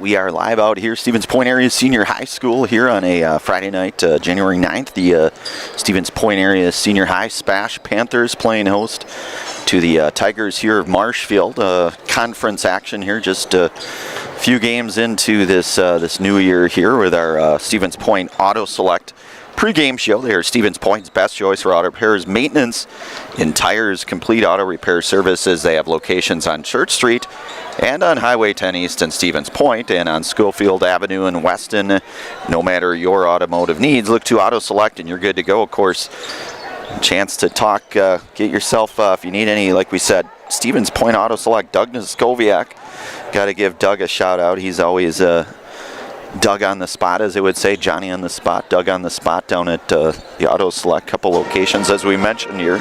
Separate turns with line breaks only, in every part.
We are live out here, Stevens Point Area Senior High School here on a Friday night, January 9th. The Stevens Point Area Senior High SPASH Panthers playing host to the Tigers here of Marshfield. Conference action here, just a few games into this this new year here with our Stevens Point Auto Select pregame show. They are Stevens Point's best choice for auto repairs, maintenance, and tires, complete auto repair services. They have locations on Church Street and on Highway 10 East in Stevens Point and on Schofield Avenue in Weston. No matter your automotive needs, look to Auto Select and you're good to go. Of course, chance to talk, get yourself, if you need any, like we said, Stevens Point Auto Select, Doug Noskoviak. Got to give Doug a shout out. He's always Doug on the spot, as they would say, Johnny on the spot, Doug on the spot down at the Auto Select, couple locations as we mentioned here.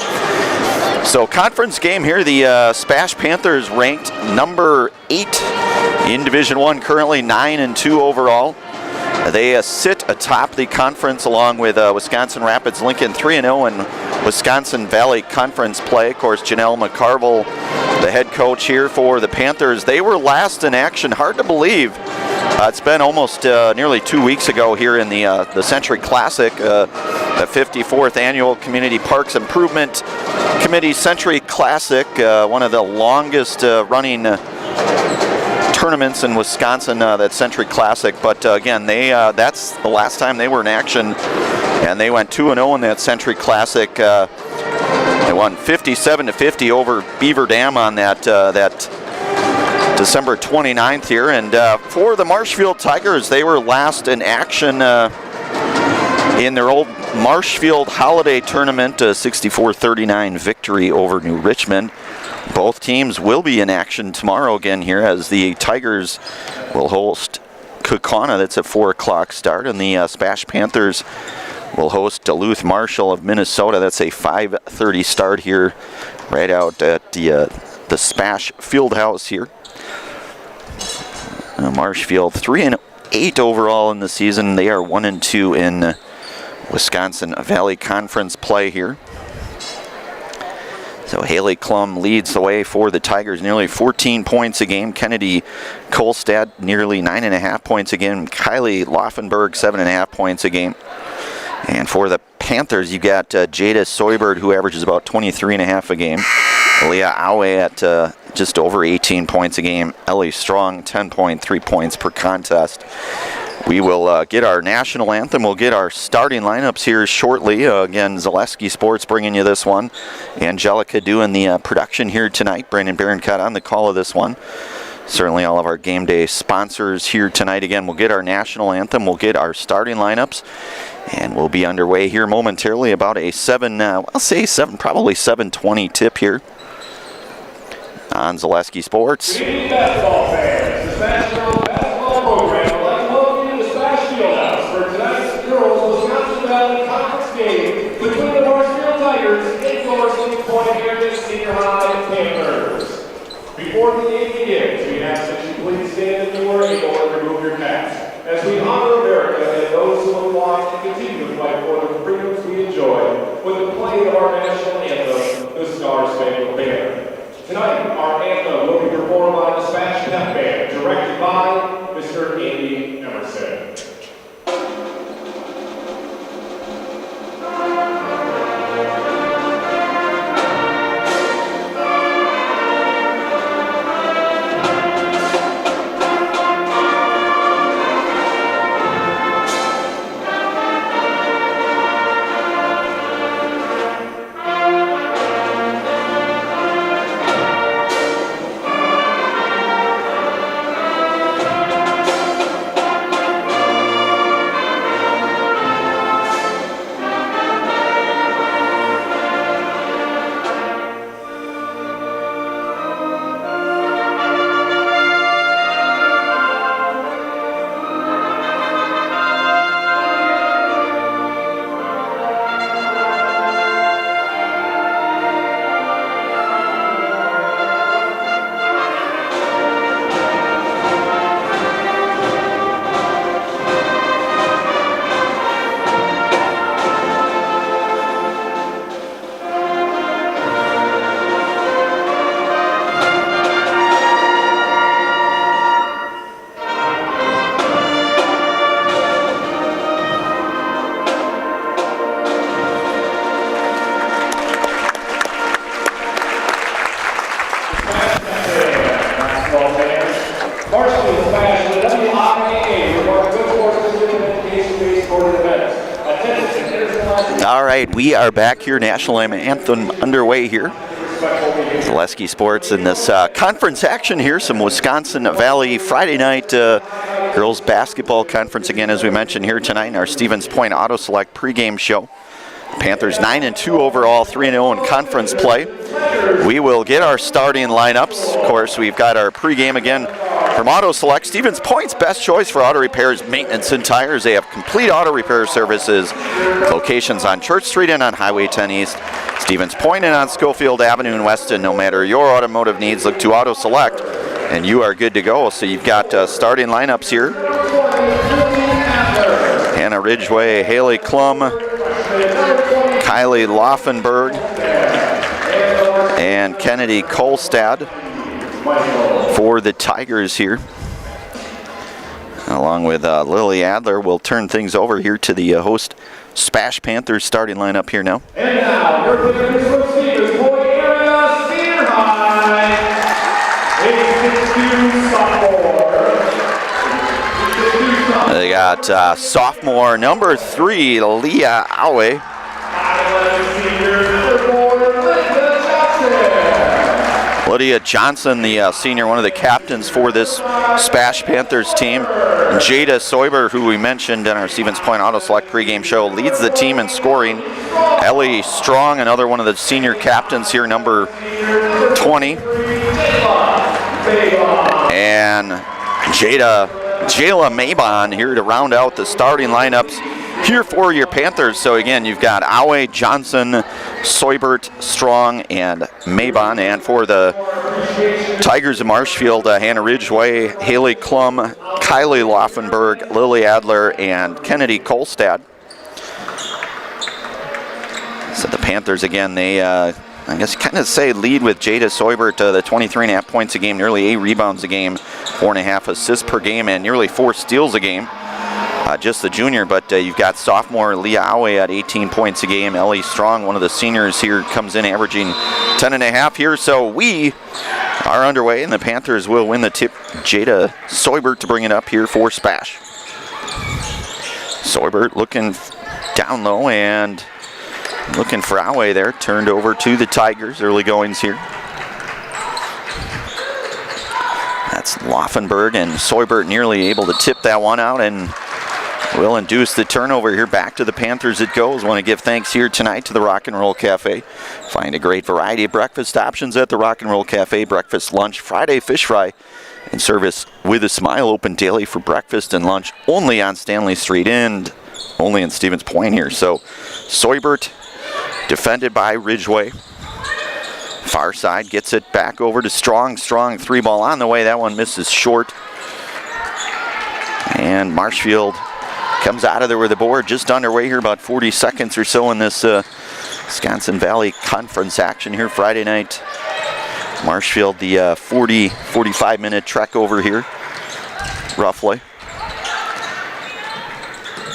So conference game here, the SPASH Panthers ranked number 8 in Division I, currently 9-2 overall. They sit atop the conference along with Wisconsin Rapids Lincoln 3-0 in Wisconsin Valley Conference play. Of course, Janelle McCarville, the head coach here for the Panthers. They were last in action, hard to believe. It's been almost nearly 2 weeks ago here in the Century Classic, the 54th Annual Community Parks Improvement Committee Century Classic, one of the longest running tournaments in Wisconsin, that Century Classic. But again, that's the last time they were in action, and they went 2-0 in that Century Classic. They won 57-50 over Beaver Dam on that December 29th here. And for the Marshfield Tigers, they were last in action in their old Marshfield Holiday Tournament, a 64-39 victory over New Richmond. Both teams will be in action tomorrow again here, as the Tigers will host Kaukauna. That's a 4 o'clock start, and the SPASH Panthers will host Duluth Marshall of Minnesota. That's a 5:30 start here, right out at the SPASH Fieldhouse here. Marshfield 3-8 overall in the season. They are 1-2 in Wisconsin Valley Conference play here. So Haley Klum leads the way for the Tigers, nearly 14 points a game. Kennedy Kolstad nearly 9.5 points a game. Kylie Laufenberg 7.5 points a game. And for the Panthers, you got Jada Soybert, who averages about 23.5 a game. Leah Awe at just over 18 points a game. Ellie Strong, 10.3 points per contest. We will get our national anthem. We'll get our starting lineups here shortly. Again, Zaleski Sports bringing you this one. Angelica doing the production here tonight. Brandon Barroncott on the call of this one. Certainly all of our game day sponsors here tonight. Again, we'll get our national anthem. We'll get our starting lineups. And we'll be underway here momentarily. About a probably 7:20 tip here on Zaleski Sports.
Basketball fans, the SPASH Girls Basketball Program would like to welcome you to the SPASH Fieldhouse for tonight's Girls Wisconsin Valley Conference game between the Marshfield Tigers and your Stevens Point Area Senior High Panthers. Before the game begins, we ask that you please stand if you are able and remove your caps, as we honor America and those who have fought and continue to fight for the freedoms we enjoy with the playing of our national anthem, the Star-Spangled Banner. Tonight, our anthem will be performed by the SPASH Pep Band, directed by Mr. Andy Emerson.
All right, we are back here. National Anthem underway here. Zaleski Sports in this conference action here. Some Wisconsin Valley Friday night girls basketball conference again, as we mentioned here tonight in our Stevens Point Auto Select pregame show. Panthers 9-2 overall, 3-0 in conference play. We will get our starting lineups. Of course, we've got our pregame again from Auto Select. Stevens Point's best choice for auto repairs, maintenance, and tires. They have complete auto repair services. Locations on Church Street and on Highway 10 East. Stevens Point and on Schofield Avenue in Weston. No matter your automotive needs, look to Auto Select, and you are good to go. So you've got starting lineups here. Hannah Ridgway, Haley Klum, Kylie Laufenberg, and Kennedy Kolstad for the Tigers here. Along with Lily Adler, we'll turn things over here to the host SPASH Panthers starting lineup here now.
And now, your players from Stevens Point area, senior high, 862 sophomore.
They got sophomore number 3, Leah Awe. Lydia Johnson, the senior, one of the captains for this SPASH Panthers team. And Jada Soiber, who we mentioned in our Stevens Point Auto Select pregame show, leads the team in scoring. Ellie Strong, another one of the senior captains here, number 20. And Jayla Mabon here to round out the starting lineups here for your Panthers. So again, you've got Awe, Johnson, Soibert, Strong, and Mabon. And for the Tigers of Marshfield, Hannah Ridgway, Haley Klum, Kylie Laufenberg, Lily Adler, and Kennedy Kolstad. So the Panthers, again, they, I guess kind of say lead with Jada Soibert, the 23.5 points a game, nearly 8 rebounds a game, 4.5 assists per game, and nearly 4 steals a game. Just the junior, but you've got sophomore Leah Awe at 18 points a game. Ellie Strong, one of the seniors here, comes in averaging 10.5 here. So we are underway, and the Panthers will win the tip. Jada Soibert to bring it up here for SPASH. Soibert looking down low and looking for Awe there. Turned over to the Tigers. Early goings here. That's Laufenberg, and Soibert nearly able to tip that one out and will induce the turnover here. Back to the Panthers it goes. Want to give thanks here tonight to the Rock and Roll Cafe. Find a great variety of breakfast options at the Rock and Roll Cafe. Breakfast, lunch, Friday fish fry, and service with a smile. Open daily for breakfast and lunch only on Stanley Street and only in Stevens Point here. So Soibert defended by Ridgway. Far side gets it back over to Strong. Strong 3-ball on the way. That one misses short. And Marshfield comes out of there with a board. Just underway here, about 40 seconds or so in this Wisconsin Valley Conference action here Friday night. Marshfield, the 45-minute trek over here, roughly.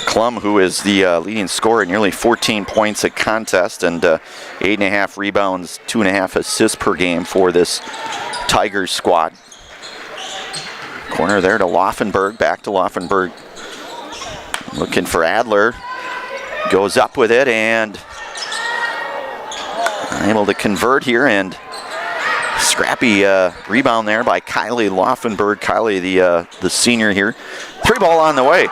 Klum, who is the leading scorer, nearly 14 points a contest and 8.5 rebounds, 2.5 assists per game for this Tigers squad. Corner there to Laufenberg, back to Laufenberg. Looking for Adler, goes up with it and able to convert here, and scrappy rebound there by Kylie Laufenberg. Kylie, the senior here. 3-ball on the way.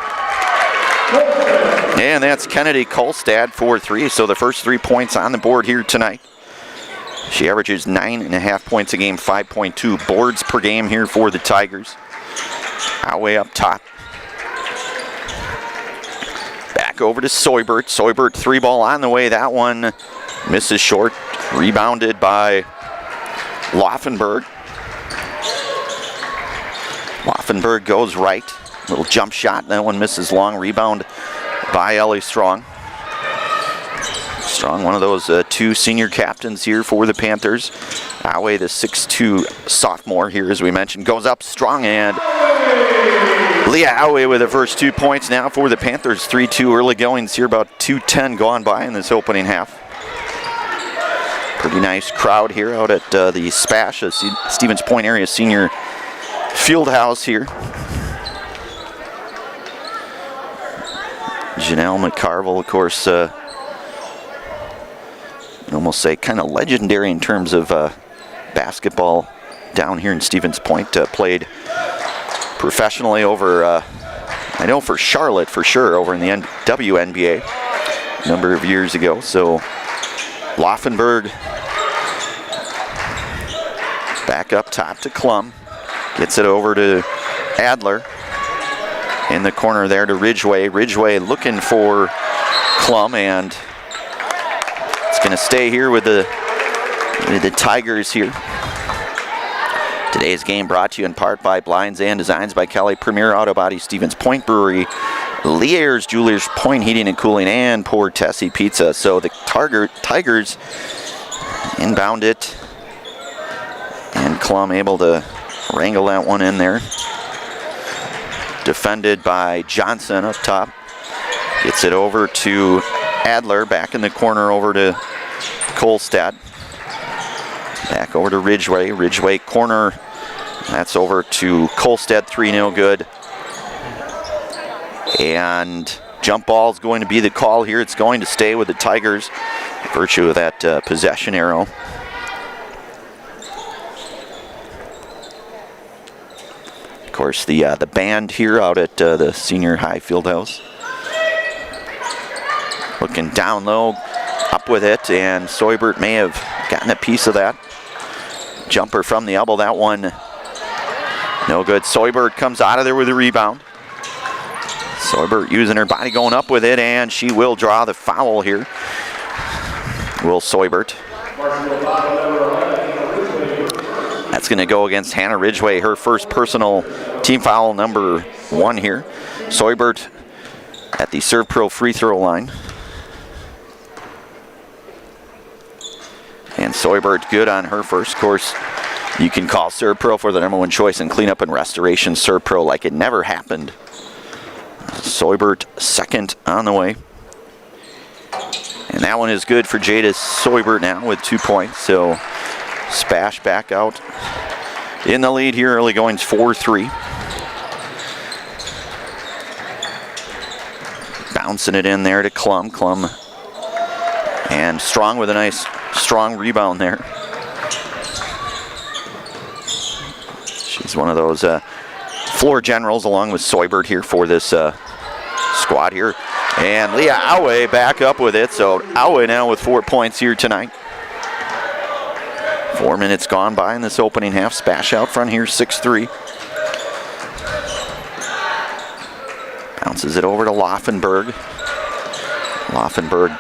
And that's Kennedy Kolstad for 3, so the first 3 points on the board here tonight. She averages 9.5 points a game, 5.2 boards per game here for the Tigers. Way up top. Back over to Soibert. Soibert 3-ball on the way. That one misses short. Rebounded by Laufenberg. Laufenberg goes right. Little jump shot. That one misses long. Rebound by Ellie Strong. Strong, one of those 2 senior captains here for the Panthers. Awe, the 6'2 sophomore here, as we mentioned, goes up strong, and Leah Awe with the first 2 points now for the Panthers. 3-2 early goings here, about 2:10 gone by in this opening half. Pretty nice crowd here out at the SPASH, Stevens Point area senior field house here. Janelle McCarville, of course, almost say kind of legendary in terms of basketball down here in Stevens Point. Played professionally over, I know for Charlotte for sure, over in the WNBA a number of years ago. So Laufenberg back up top to Klum. Gets it over to Adler. In the corner there to Ridgway. Ridgway looking for Klum, and it's going to stay here with the Tigers here. Today's game brought to you in part by Blinds and Designs by Kelly, Premier Auto Body, Stevens Point Brewery, Lear's Jewelers, Point Heating and Cooling, and Poor Tessie Pizza. So the Tigers inbound it, and Klum able to wrangle that one in there. Defended by Johnson up top. Gets it over to Adler, back in the corner over to Kolstad. Back over to Ridgway. Ridgway corner. That's over to Kolstad, 3 no good. And jump ball is going to be the call here. It's going to stay with the Tigers, virtue of that possession arrow. Of course, the band here out at the senior high field house. Looking down low, up with it, and Soibert may have gotten a piece of that. Jumper from the elbow, that one no good. Soibert comes out of there with a rebound. Soibert using her body going up with it, and she will draw the foul here. Will Soibert. That's going to go against Hannah Ridgway, her first personal team foul, number 1 here. Soibert at the Serve Pro free throw line. And Soibert good on her first. Of course, you can call Serve Pro for the number 1 choice in cleanup and restoration. Serve Pro like it never happened. Soibert second on the way. And that one is good for Jada Soibert now with 2 points. So SPASH back out in the lead here, early goings 4-3. Bouncing it in there to Klum. Klum and Strong with a nice strong rebound there. She's one of those floor generals along with Soibert here for this squad here. And Leah Aue back up with it. So Aue now with 4 points here tonight. 4 minutes gone by in this opening half. SPASH out front here, 6-3. Bounces it over to Laufenberg. Laufenberg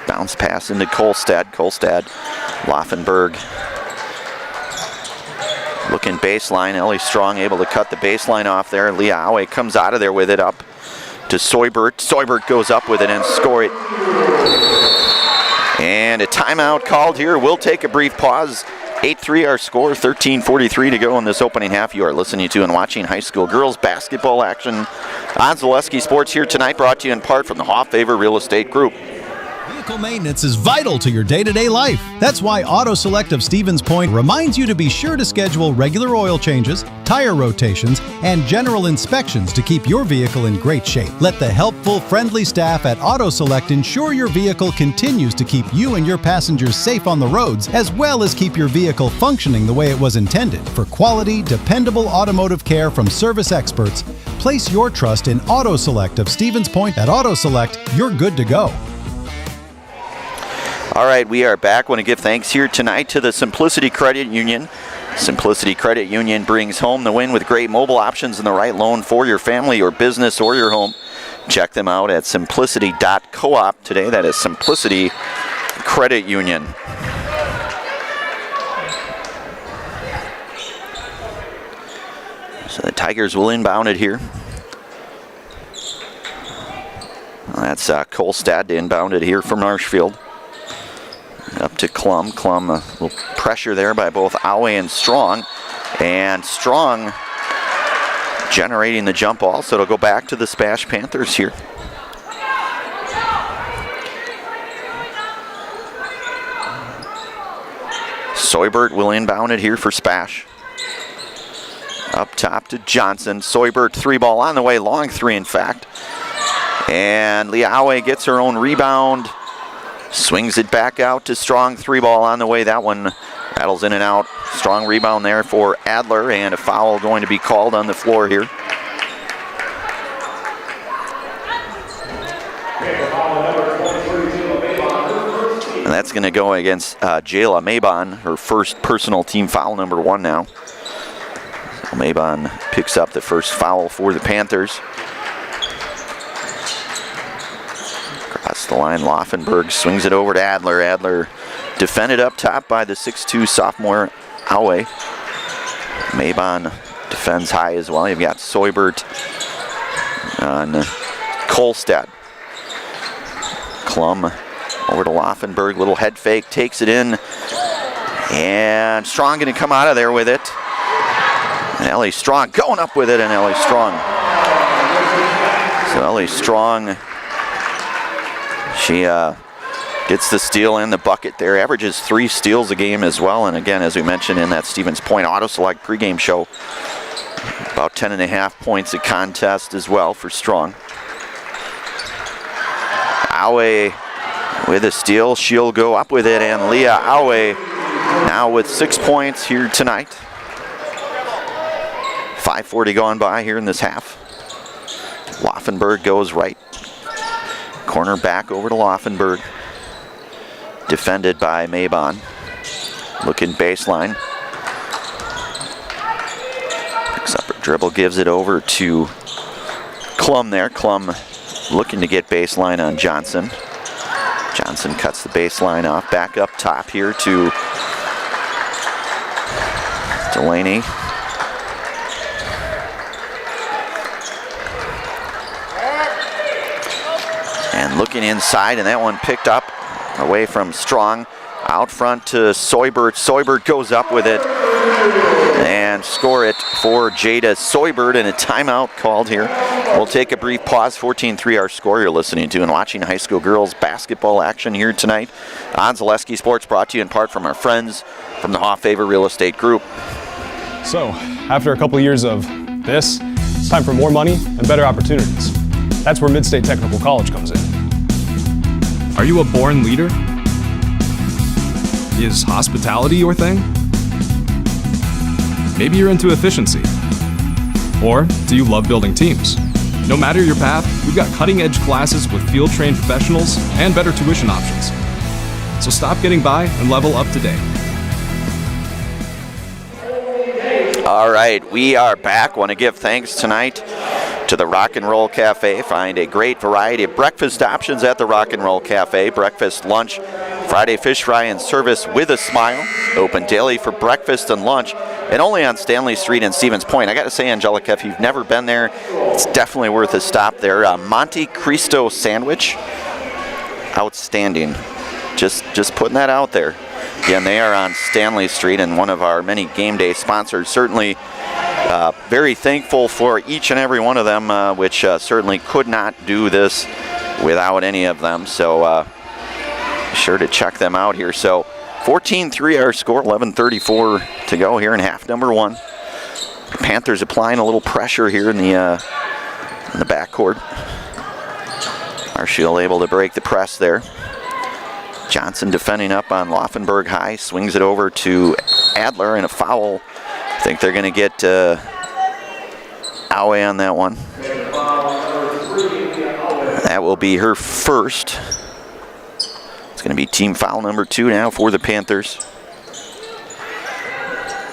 bounce pass into Kolstad. Kolstad, Laufenberg. Looking baseline. Ellie Strong able to cut the baseline off there. Leah Aue comes out of there with it up to Soibert. Soibert goes up with it and score it. And a timeout called here. We'll take a brief pause. 8-3 our score, 13:43 to go in this opening half. You are listening to and watching high school girls basketball action on Zaleski Sports here tonight, brought to you in part from the Hoffavor Real Estate Group.
Vehicle maintenance is vital to your day-to-day life. That's why Auto Select of Stevens Point reminds you to be sure to schedule regular oil changes, tire rotations, and general inspections to keep your vehicle in great shape. Let the helpful, friendly staff at Auto Select ensure your vehicle continues to keep you and your passengers safe on the roads, as well as keep your vehicle functioning the way it was intended. For quality, dependable automotive care from service experts, place your trust in Auto Select of Stevens Point. At Auto Select, you're good to go.
All right, we are back. Want to give thanks here tonight to the Simplicity Credit Union. Simplicity Credit Union brings home the win with great mobile options and the right loan for your family, your business, or your home. Check them out at simplicity.coop today. That is Simplicity Credit Union. So the Tigers will inbound it here. That's Kolstad to inbound it here from Marshfield. Up to Klum. Klum, a little pressure there by both Aue and Strong. And Strong generating the jump ball, so it'll go back to the SPASH Panthers here. Soibert will inbound it here for SPASH. Up top to Johnson. Soibert, 3 ball on the way, long 3 in fact. And Leah Aue gets her own rebound. Swings it back out to Strong. 3-ball on the way. That one rattles in and out. Strong rebound there for Adler, and a foul going to be called on the floor here. And that's going to go against Jayla Mabon, her first personal team foul, number 1 now. So Mabon picks up the first foul for the Panthers. Across the line, Laufenberg swings it over to Adler. Adler defended up top by the 6'2 sophomore Aue. Mabon defends high as well. You've got Soibert on Kolstad. Klum over to Laufenberg, little head fake, takes it in, and Strong going to come out of there with it. And Ellie Strong going up with it, and Ellie Strong. So Ellie Strong, she gets the steal and the bucket there, averages 3 steals a game as well. And again, as we mentioned in that Stevens Point Auto Select pregame show, about 10.5 points a contest as well for Strong. Aue with a steal, she'll go up with it, and Leah Aue now with 6 points here tonight. 5:40 gone by here in this half. Laufenberg goes right. Corner back over to Laufenberg. Defended by Mabon. Looking baseline. Picks up her dribble, gives it over to Klum there. Klum looking to get baseline on Johnson. Johnson cuts the baseline off. Back up top here to Delaney. And looking inside, and that one picked up away from Strong. Out front to Soibert. Soibert goes up with it and score it for Jada Soibert, and a timeout called here. We'll take a brief pause. 14-3 our score you're listening to and watching high school girls basketball action here tonight on Zaleski Sports, brought to you in part from our friends from the Hoff-Favor Real Estate Group.
So, after a couple years of this, it's time for more money and better opportunities. That's where Mid-State Technical College comes in.
Are you a born leader? Is hospitality your thing? Maybe you're into efficiency. Or do you love building teams? No matter your path, we've got cutting-edge classes with field-trained professionals and better tuition options. So stop getting by and level up today.
All right, we are back. Want to give thanks tonight to the Rock and Roll Cafe. Find a great variety of breakfast options at the Rock and Roll Cafe. Breakfast, lunch, Friday fish fry and service with a smile. Open daily for breakfast and lunch, and only on Stanley Street in Stevens Point. I got to say, Angelica, if you've never been there, it's definitely worth a stop there. Monte Cristo sandwich, outstanding. Just putting that out there. Again, they are on Stanley Street and one of our many game day sponsors. Certainly very thankful for each and every one of them, which certainly could not do this without any of them. So be sure to check them out here. So 14-3 our score, 11:34 to go here in half number 1. The Panthers applying a little pressure here in the backcourt. Marshfield able to break the press there. Johnson defending up on Laufenberg high, swings it over to Adler, and a foul. I think they're going to get Aue on that one. That will be her first. It's going to be team foul number 2 now for the Panthers.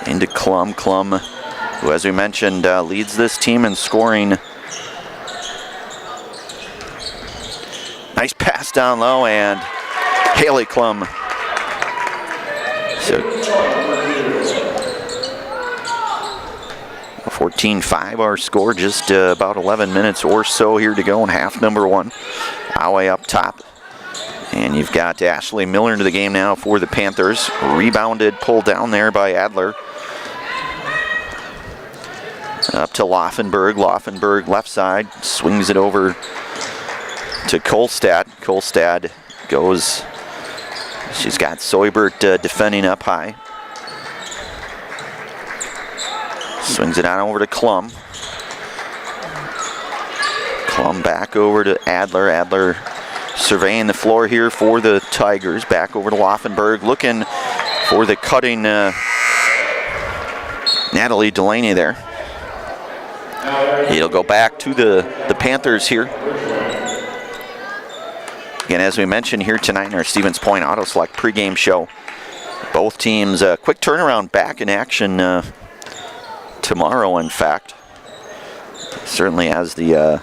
Into Klum. Klum, who, as we mentioned, leads this team in scoring. Nice pass down low, and Haley Klum. So 14-5 our score, just about 11 minutes or so here to go in half number 1. Aue up top. And you've got Ashley Miller into the game now for the Panthers. Rebounded, pulled down there by Adler. Up to Laufenberg. Laufenberg left side, swings it over to Kolstad. Kolstad goes. She's got Soibert defending up high. Swings it on over to Klum. Klum back over to Adler. Adler surveying the floor here for the Tigers. Back over to Laufenberg, looking for the cutting Natalie Delaney there. It'll go back to the Panthers here. Again, as we mentioned here tonight in our Stevens Point Auto Select pregame show, both teams quick turnaround back in action tomorrow, in fact. Certainly as the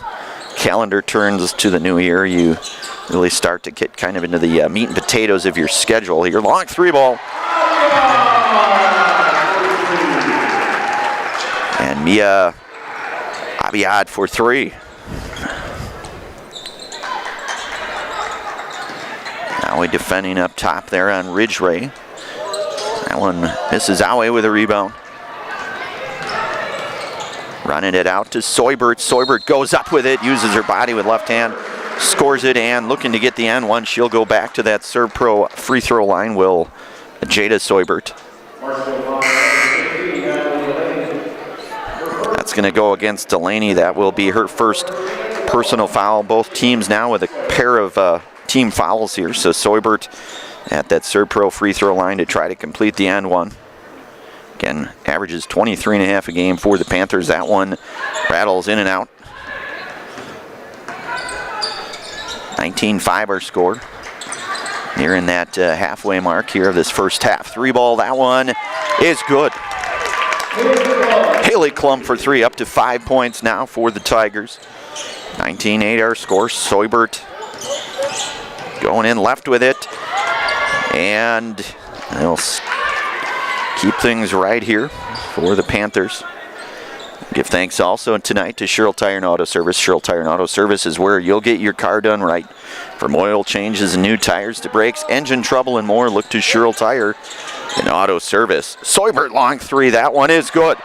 calendar turns to the new year, you really start to get kind of into the meat and potatoes of your schedule here. Long three ball. And Mia Abiad for three. Now we defending up top there on Ridgeway. That one misses Awe with a rebound. Running it out to Soibert. Soibert goes up with it, uses her body with left hand, scores it, and looking to get the end one. She'll go back to that Serve Pro free throw line, will Jada Soibert. That's going to go against Delaney. That will be her first personal foul. Both teams now with a pair of team fouls here. So Soibert at that Serve Pro free throw line to try to complete the end one. Again, averages 23.5 a game for the Panthers. That one rattles in and out. 19-5 our score. Nearing that halfway mark here of this first half. Three ball, that one is good. Haley Klum for three, up to 5 points now for the Tigers. 19-8 our score. Soibert going in left with it. And they'll keep things right here for the Panthers. Give thanks also tonight to Sherrill Tire and Auto Service. Sherrill Tire and Auto Service is where you'll get your car done right. From oil changes and new tires to brakes, engine trouble, and more, look to Sherrill Tire and Auto Service. Soibert long three, that one is good.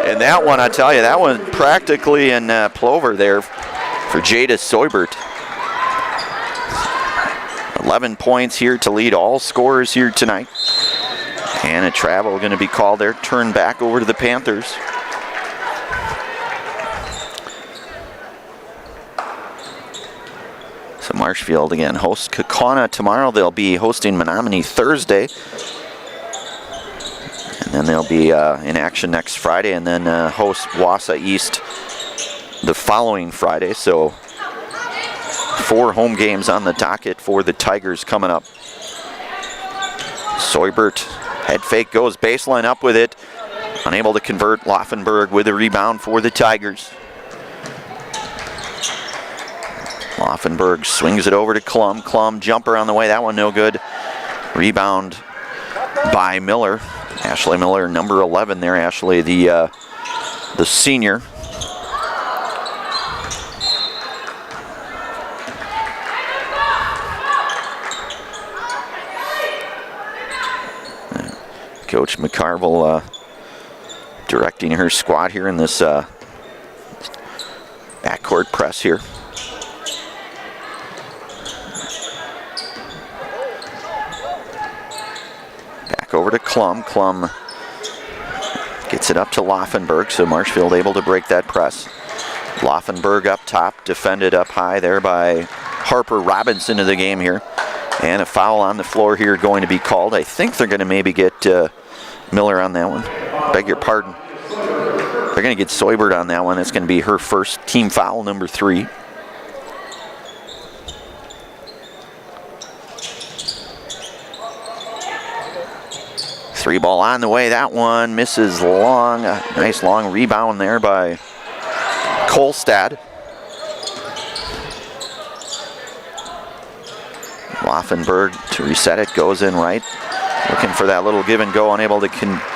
And that one, I tell you, that one practically in plover there for Jada Soibert. 11 points here to lead all scorers here tonight. And a travel going to be called there. Turn back over to the Panthers. So Marshfield again hosts Kaukauna tomorrow. They'll be hosting Menominee Thursday. And then they'll be in action next Friday, and then host Wausau East the following Friday. So 4 home games on the docket for the Tigers coming up. Soibert. Head fake goes baseline up with it. Unable to convert. Laufenberg with a rebound for the Tigers. Laufenberg swings it over to Klum. Klum jumper on the way. That one no good. Rebound by Miller. Ashley Miller, number 11 there. Ashley, the senior. Coach McCarville directing her squad here in this backcourt press here. Back over to Klum. Klum gets it up to Laufenberg, so Marshfield able to break that press. Laufenberg up top, defended up high there by Harper Robinson of the game here. And a foul on the floor here going to be called. I think they're going to maybe get Miller on that one. Beg your pardon. They're going to get Soibert on that one. That's going to be her first team foul, number 3. Three ball on the way. That one misses long. A nice long rebound there by Kolstad. Laufenberg to reset it, goes in right. Looking for that little give and go, unable to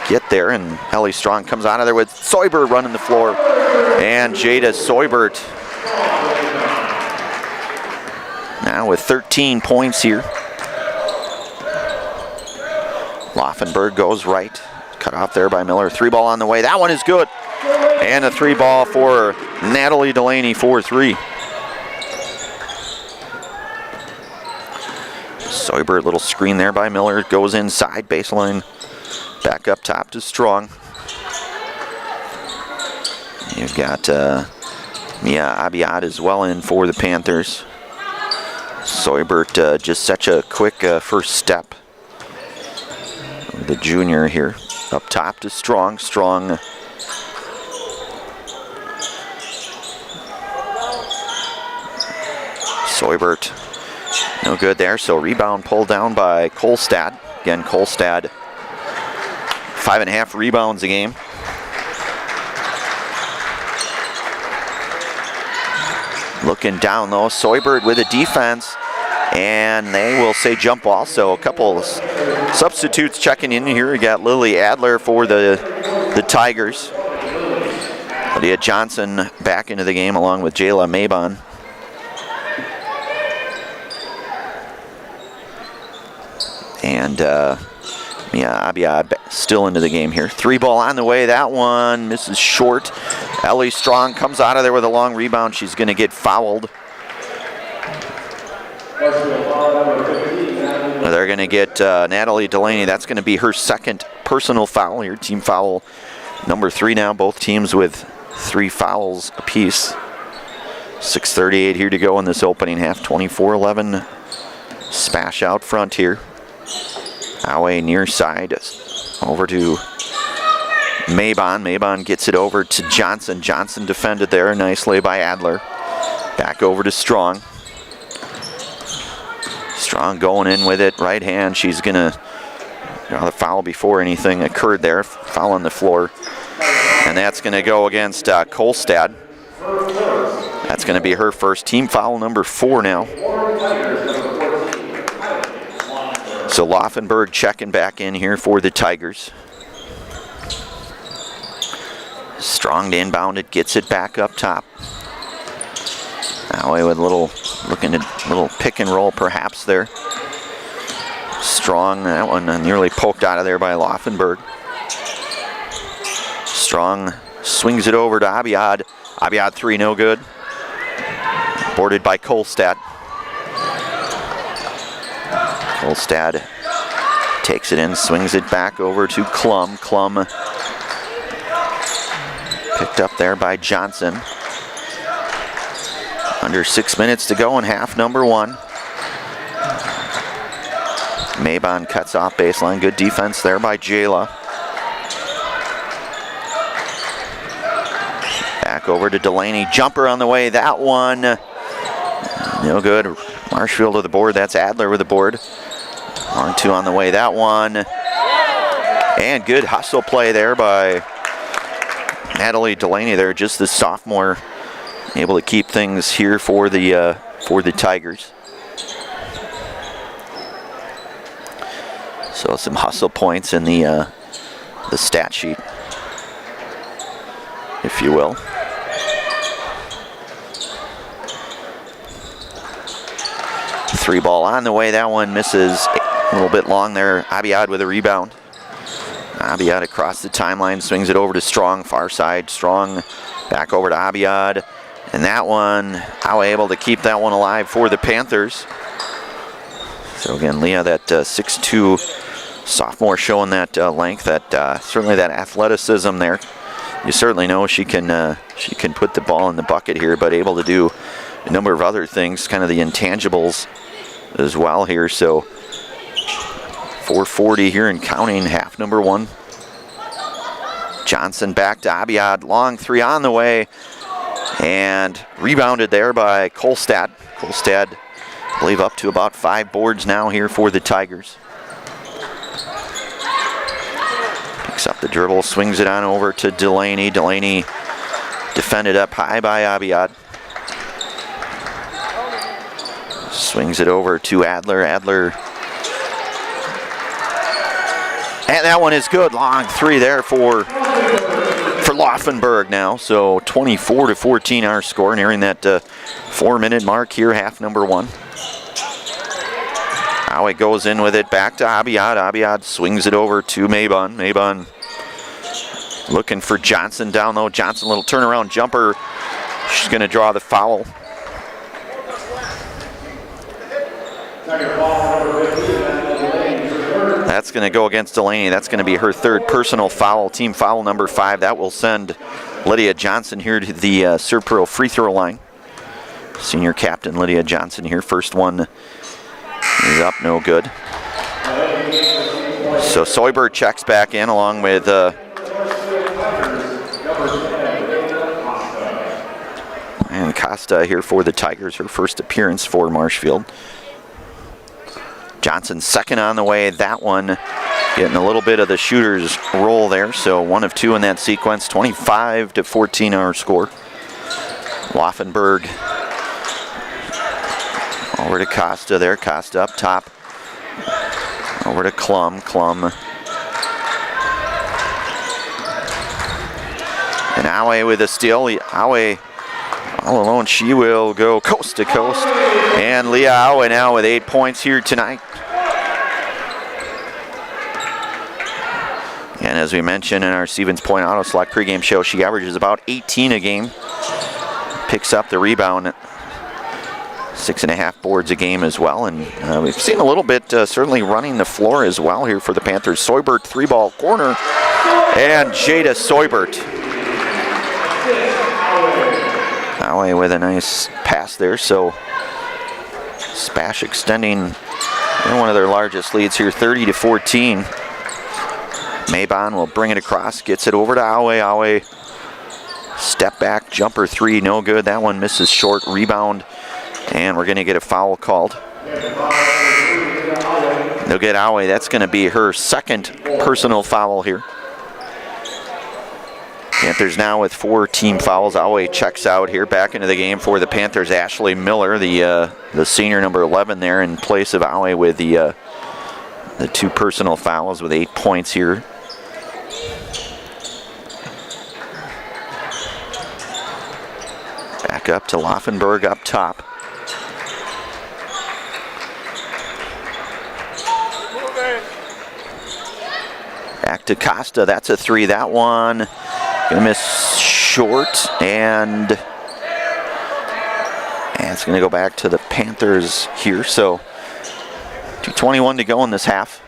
get there, and Ellie Strong comes out of there with Soibert running the floor. And Jada Soibert now with 13 points here. Laufenberg goes right, cut off there by Miller. Three ball on the way, that one is good. And a three ball for Natalie Delaney for 3. Soibert, little screen there by Miller, goes inside, baseline, back up top to Strong. You've got Mia Abiad as well in for the Panthers. Soybert just such a quick first step. The junior here up top to Strong. Soybert, no good there, so rebound pulled down by Kolstad. Again, Kolstad, 5.5 rebounds a game. Looking down though, Soybert with a defense, and they will say jump ball. So a couple substitutes checking in here. We got Lily Adler for the Tigers. Lydia Johnson back into the game along with Jayla Mabon. And Mia Abiad still into the game here. 3 ball on the way. That one misses short. Ellie Strong comes out of there with a long rebound. She's going to get fouled. They're going to get Natalie Delaney. That's going to be her second personal foul here. Team foul number 3 now. Both teams with 3 fouls apiece. 6:38 here to go in this opening half. 24-11 SPASH out front here. Away near side over to Mabon. Mabon gets it over to Johnson. Johnson defended there nicely by Adler. Back over to Strong. Strong going in with it, right hand. She's gonna draw the foul before anything occurred there. Foul on the floor. And that's gonna go against Kolstad. That's gonna be her first, team foul number 4 now. So Laufenberg checking back in here for the Tigers. Strong to inbound it, gets it back up top. That way with a little, looking at a little pick and roll perhaps there. Strong, that one nearly poked out of there by Laufenberg. Strong swings it over to Abiad. Abiad 3, no good. Boarded by Kolstad. Kolstad takes it in, swings it back over to Klum. Klum picked up there by Johnson. Under 6 minutes to go in half number 1. Mabon cuts off baseline. Good defense there by Jayla. Back over to Delaney. Jumper on the way. That one, no good. Marshfield with the board. That's Adler with the board. On 2 on the way. That one. And good hustle play there by Natalie Delaney there. Just the sophomore able to keep things here for the Tigers. So some hustle points in the stat sheet, if you will. Three ball on the way. That one misses a little bit long there. Abiad with a rebound. Abiad across the timeline, swings it over to Strong, far side. Strong back over to Abiad. And that one, how able to keep that one alive for the Panthers. So again, Leah, that 6'2" sophomore showing that length, that certainly that athleticism there. You certainly know she can put the ball in the bucket here, but able to do a number of other things, kind of the intangibles as well here. So 4:40 here and counting, half number 1. Johnson back to Abiad, long 3 on the way. And rebounded there by Kolstad. Kolstad, I believe, up to about 5 boards now here for the Tigers. Picks up the dribble, swings it on over to Delaney. Delaney defended up high by Abiad. Swings it over to Adler. Adler. And that one is good. Long 3 there for Laufenberg now. So 24-14 our score, nearing that 4-minute mark here, half number 1. Now it goes in with it, back to Abiad. Abiad swings it over to Mabon. Mabon looking for Johnson down low. Johnson, little turnaround jumper. She's going to draw the foul. That's going to go against Delaney. That's going to be her 3rd personal foul, team foul number 5. That will send Lydia Johnson here to the Serpro free throw line. Senior captain Lydia Johnson here. First one is up, no good. So Soybert checks back in along with and Costa here for the Tigers, her first appearance for Marshfield. Johnson second on the way. That one getting a little bit of the shooter's roll there. So 1 of 2 in that sequence. 25-14 our score. Laufenberg over to Costa there. Costa up top. Over to Klum. And Aue with a steal. Aue all alone. She will go coast to coast. And Leah Aue now with 8 points here tonight. And as we mentioned in our Stevens Point Auto Select pregame show, she averages about 18 a game. Picks up the rebound, 6.5 boards a game as well. And we've seen a little bit certainly running the floor as well here for the Panthers. Soybert 3-ball corner, and Jada Soybert. Aue with a nice pass there. So SPASH extending one of their largest leads here, 30-14. Mabon will bring it across, gets it over to Aue. Aue, step back, jumper 3, no good. That one misses short, rebound, and we're going to get a foul called. They'll get Aue. That's going to be her second personal foul here. Panthers now with 4 team fouls. Aue checks out here. Back into the game for the Panthers. Ashley Miller, the senior number 11 there in place of Aue with the 2 personal fouls with 8 points here. Back up to Laufenberg up top. Back to Costa. That's a 3. That one gonna miss short, and it's gonna go back to the Panthers here. So 2:21 to go in this half.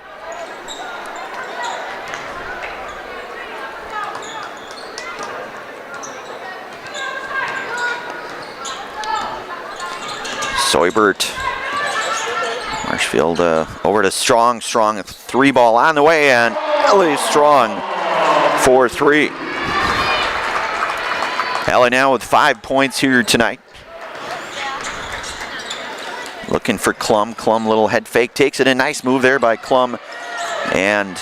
Soybert, Marshfield over to Strong. Strong, a 3-ball on the way, and Ellie Strong for 3. Ellie now with 5 points here tonight. Looking for Klum. Klum, little head fake, takes it. A nice move there by Klum, and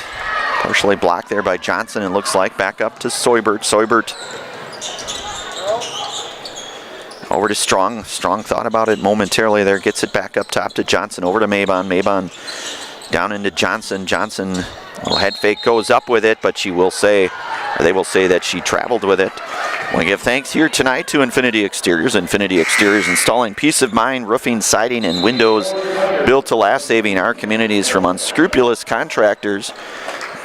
partially blocked there by Johnson, it looks like. Back up to Soybert. Soybert over to Strong. Strong thought about it momentarily there. Gets it back up top to Johnson. Over to Mabon. Mabon down into Johnson. Johnson, little head fake, goes up with it, but she will say, or they will say that she traveled with it. I want to give thanks here tonight to Infinity Exteriors. Infinity Exteriors installing peace of mind, roofing, siding, and windows built to last, saving our communities from unscrupulous contractors.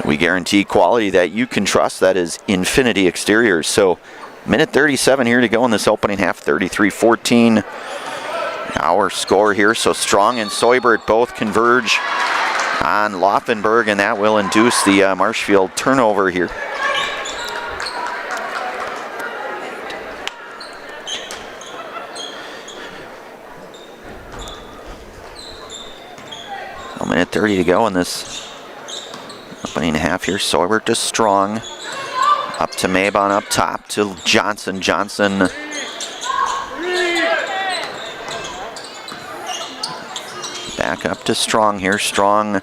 We guarantee quality that you can trust. That is Infinity Exteriors. So minute 37 here to go in this opening half, 33-14. Our score here. So Strong and Soybert both converge on Laufenberg, and that will induce the Marshfield turnover here. A minute 30 to go in this opening half here. Soybert to Strong. Up to Mabon up top to Johnson. Johnson back up to Strong here. Strong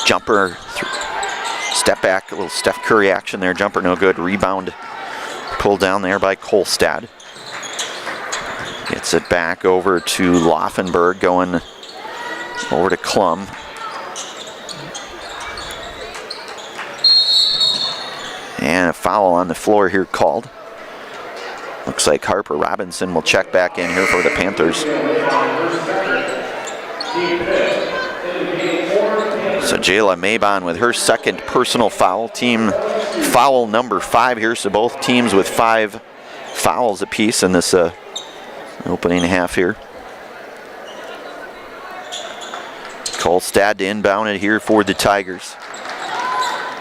jumper, step back, a little Steph Curry action there. Jumper no good. Rebound pulled down there by Kolstad. Gets it back over to Laufenberg, going over to Klum. And a foul on the floor here called. Looks like Harper Robinson will check back in here for the Panthers. So Jayla Mabon with her second personal foul, team foul number 5 here. So both teams with 5 fouls apiece in this opening half here. Kolstad to inbound it here for the Tigers.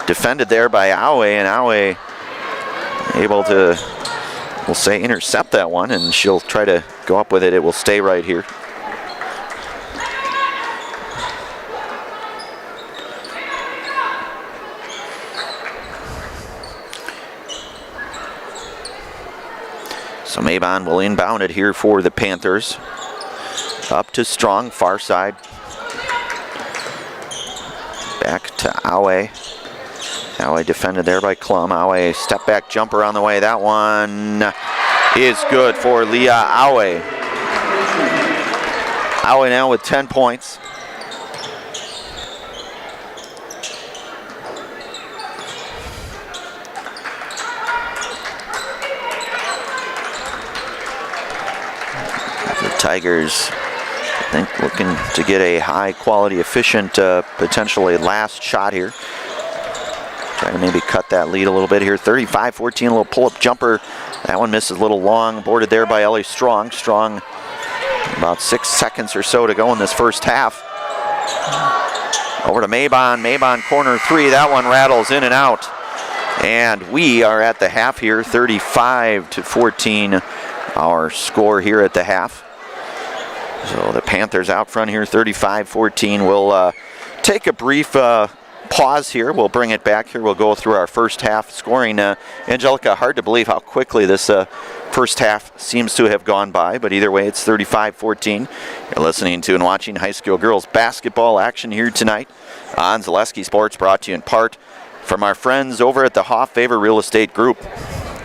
Defended there by Aue, and Aue able to we'll say, intercept that one, and she'll try to go up with it. It will stay right here. So Mabon will inbound it here for the Panthers. Up to Strong, far side. Back to Awe. Awe defended there by Klum. Awe step back jumper on the way. That one is good for Leah Awe. Awe now with 10 points. The Tigers, I think, looking to get a high quality, efficient, potentially last shot here. Trying to maybe cut that lead a little bit here. 35-14, a little pull-up jumper. That one misses a little long. Boarded there by Ellie Strong. Strong, about 6 seconds or so to go in this first half. Over to Mabon. Mabon corner three. That one rattles in and out. And we are at the half here. 35-14, our score here at the half. So the Panthers out front here, 35-14. We'll take a brief pause here. We'll bring it back here. We'll go through our first half scoring. Angelica, hard to believe how quickly this first half seems to have gone by, but either way, it's 35-14. You're listening to and watching high school girls basketball action here tonight on Zaleski Sports, brought to you in part from our friends over at the Hoff Favor Real Estate Group.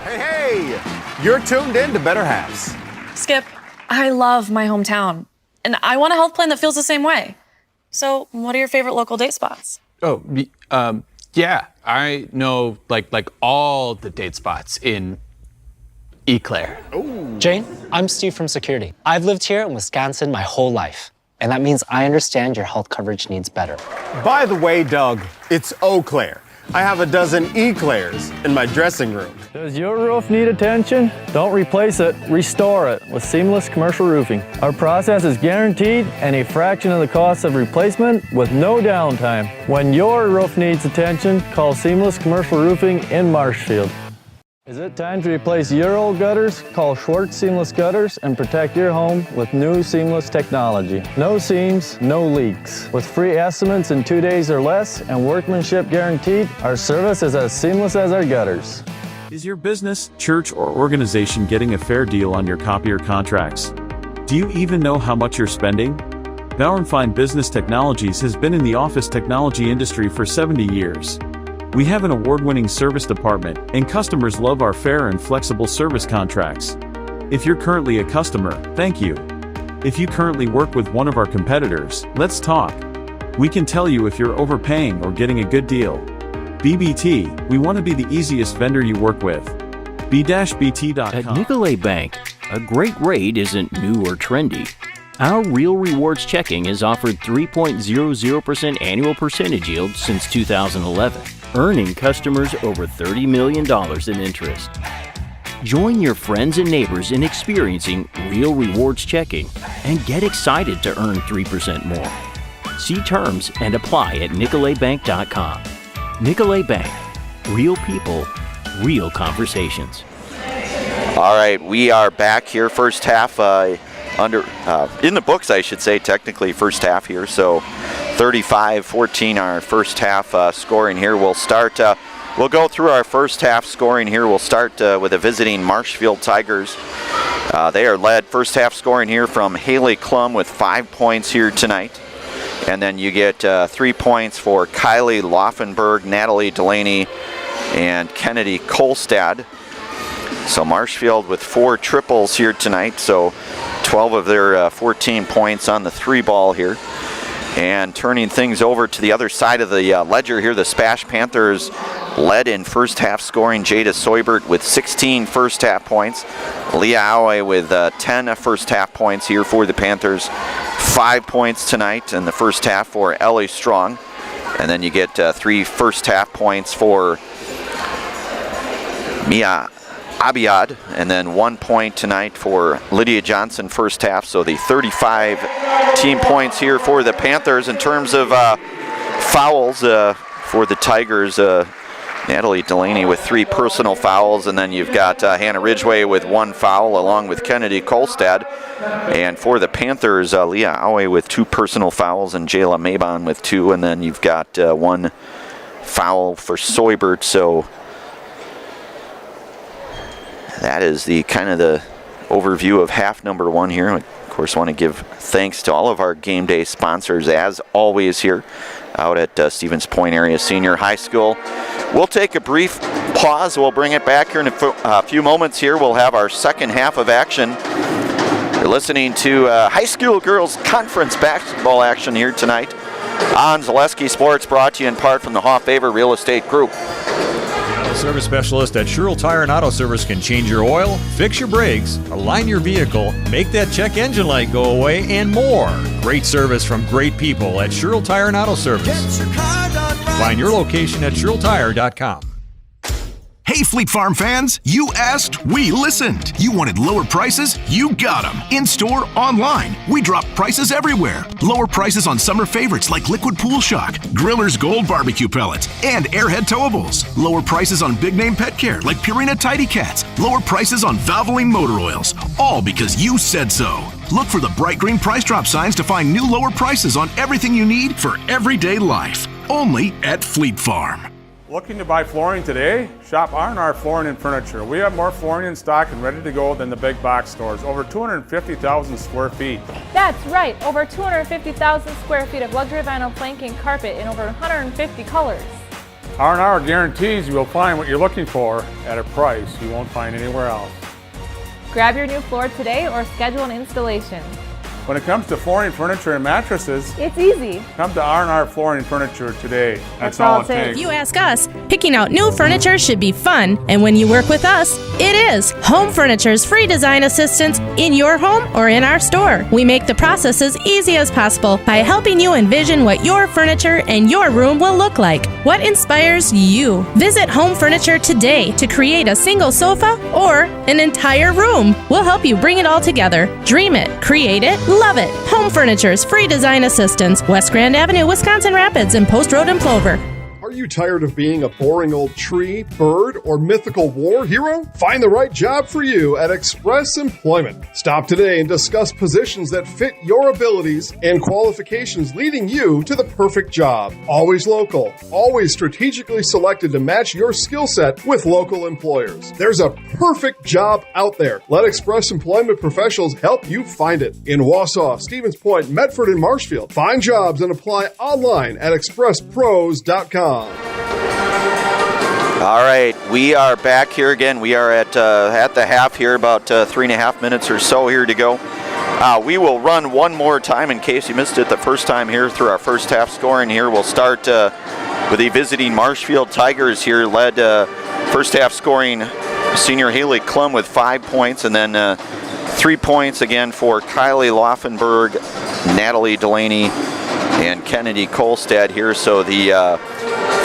Hey, you're tuned in to Better Halves.
Skip, I love my hometown, and I want a health plan that feels the same way. So, what are your favorite local date spots?
Oh, yeah, I know like all the date spots in Eau Claire.
Jane, I'm Steve from security. I've lived here in Wisconsin my whole life, and that means I understand your health coverage needs better.
By the way, Doug, it's Eau Claire. I have a dozen Eclairs in my dressing room.
Does your roof need attention? Don't replace it, restore it with Seamless Commercial Roofing. Our process is guaranteed and a fraction of the cost of replacement with no downtime. When your roof needs attention, call Seamless Commercial Roofing in Marshfield. Is it time to replace your old gutters? Call Schwartz Seamless Gutters and protect your home with new seamless technology. No seams, no leaks. With free estimates in 2 days or less and workmanship guaranteed, our service is as seamless as our gutters.
Is your business, church, or organization getting a fair deal on your copier contracts? Do you even know how much you're spending? Bauer & Fine Business Technologies has been in the office technology industry for 70 years. We have an award-winning service department, and customers love our fair and flexible service contracts. If you're currently a customer, thank you. If you currently work with one of our competitors, let's talk. We can tell you if you're overpaying or getting a good deal. BBT, we want to be the easiest vendor you work with. B-BT.com.
At Nicolet Bank, a great rate isn't new or trendy. Our Real Rewards checking has offered 3.00% annual percentage yield since 2011. Earning customers over $30 million in interest. Join your friends and neighbors in experiencing Real Rewards checking and get excited to earn 3% more. See terms and apply at nicoletbank.com. Nicolet Bank. Real people, real conversations.
All right, we are back here. First half in the books, I should say, technically first half here. So 35-14 our first half scoring here. We'll start, we'll go through our first half scoring here. We'll start with the visiting Marshfield Tigers. They are led first half scoring here from Haley Klum with 5 points here tonight. And then you get 3 points for Kylie Laufenberg, Natalie Delaney, and Kennedy Kolstad. So Marshfield with 4 triples here tonight. So 12 of their 14 points on the 3 ball here. And turning things over to the other side of the ledger here, the SPASH Panthers led in first half scoring. Jada Soybert with 16 first half points. Leah Awe with 10 first half points here for the Panthers. 5 points tonight in the first half for Ellie Strong. And then you get 3 first half points for Mia Abiyad, and then 1 point tonight for Lydia Johnson first half. So the 35 team points here for the Panthers. In terms of fouls for the Tigers, Natalie Delaney with 3 personal fouls, and then you've got Hannah Ridgway with 1 foul along with Kennedy Kolstad. And for the Panthers, Leah Aue with 2 personal fouls and Jayla Mabon with 2, and then you've got 1 foul for Soybert. So that is the kind of the overview of half number 1 here. Of course, want to give thanks to all of our game day sponsors as always here out at Stevens Point Area Senior High School. We'll take a brief pause. We'll bring it back here in a few moments here. We'll have our second half of action. You're listening to high school girls conference basketball action here tonight on Zaleski Sports, brought to you in part from the Hoff-Faber Real Estate Group.
Service specialist at Sherrill Tire and Auto Service can change your oil, fix your brakes, align your vehicle, make that check engine light go away, and more. Great service from great people at Sherrill Tire and Auto Service. Find your location at SherrillTire.com.
Hey, Fleet Farm fans, you asked, we listened. You wanted lower prices? You got them. In-store, online. We drop prices everywhere. Lower prices on summer favorites like Liquid Pool Shock, Griller's Gold Barbecue Pellets, and Airhead Towables. Lower prices on big-name pet care like Purina Tidy Cats. Lower prices on Valvoline motor oils. All because you said so. Look for the bright green price drop signs to find new lower prices on everything you need for everyday life. Only at Fleet Farm.
Looking to buy flooring today? Shop R&R Flooring and Furniture. We have more flooring in stock and ready to go than the big box stores. Over 250,000 square feet.
That's right, over 250,000 square feet of luxury vinyl planking carpet in over 150 colors.
R&R guarantees you will find what you're looking for at a price you won't find anywhere else.
Grab your new floor today or schedule an installation.
When it comes to flooring, furniture, and mattresses,
it's easy.
Come to R&R Flooring and Furniture today. That's all it takes.
You ask us, picking out new furniture should be fun, and when you work with us, it is. Home Furniture's free design assistance in your home or in our store. We make the process as easy as possible by helping you envision what your furniture and your room will look like. What inspires you? Visit Home Furniture today to create a single sofa or an entire room. We'll help you bring it all together. Dream it, create it, love it. Home Furniture's free design assistance, West Grand Avenue, Wisconsin Rapids, and Post Road in Plover.
Are you tired of being a boring old tree, bird, or mythical war hero? Find the right job for you at Express Employment. Stop today and discuss positions that fit your abilities and qualifications, leading you to the perfect job. Always local, always strategically selected to match your skill set with local employers. There's a perfect job out there. Let Express Employment professionals help you find it. In Wausau, Stevens Point, Medford, and Marshfield. Find jobs and apply online at expresspros.com.
All right, we are back here again. We are at the half here, about 3.5 minutes or so here to go. We will run one more time in case you missed it the first time here through our first half scoring here. We'll start with the visiting Marshfield Tigers here, led first half scoring senior Haley Klum with 5 points, and then 3 points again for Kylie Laufenberg, Natalie Delaney, and Kennedy Kolstad here. So the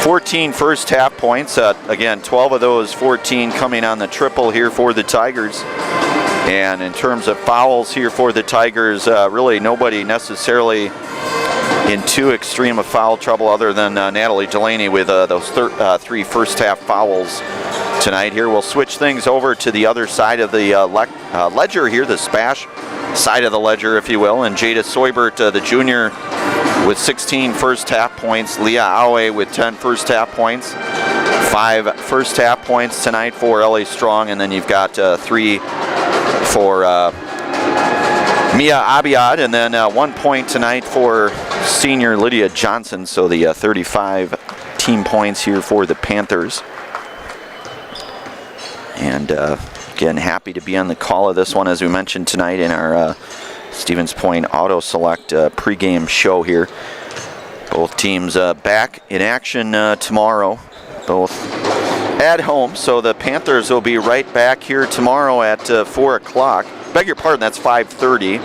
14 first half points, again 12 of those 14 coming on the triple here for the Tigers. And in terms of fouls here for the Tigers, really nobody necessarily in too extreme of foul trouble other than Natalie Delaney with those 3 first half fouls tonight. Here we'll switch things over to the other side of the ledger here, the SPASH side of the ledger, if you will, and Jada Soybert, the junior, with 16 first half points. Leah Aue with 10 first half points. 5 first half points tonight for Ellie Strong, and then you've got 3 for Mia Abiad, and then 1 point tonight for senior Lydia Johnson. So the 35 team points here for the Panthers. And again, happy to be on the call of this one, as we mentioned tonight in our Stevens Point Auto Select pregame show here. Both teams back in action tomorrow, both at home. So the Panthers will be right back here tomorrow at 4 o'clock. Beg your pardon, that's 5:30.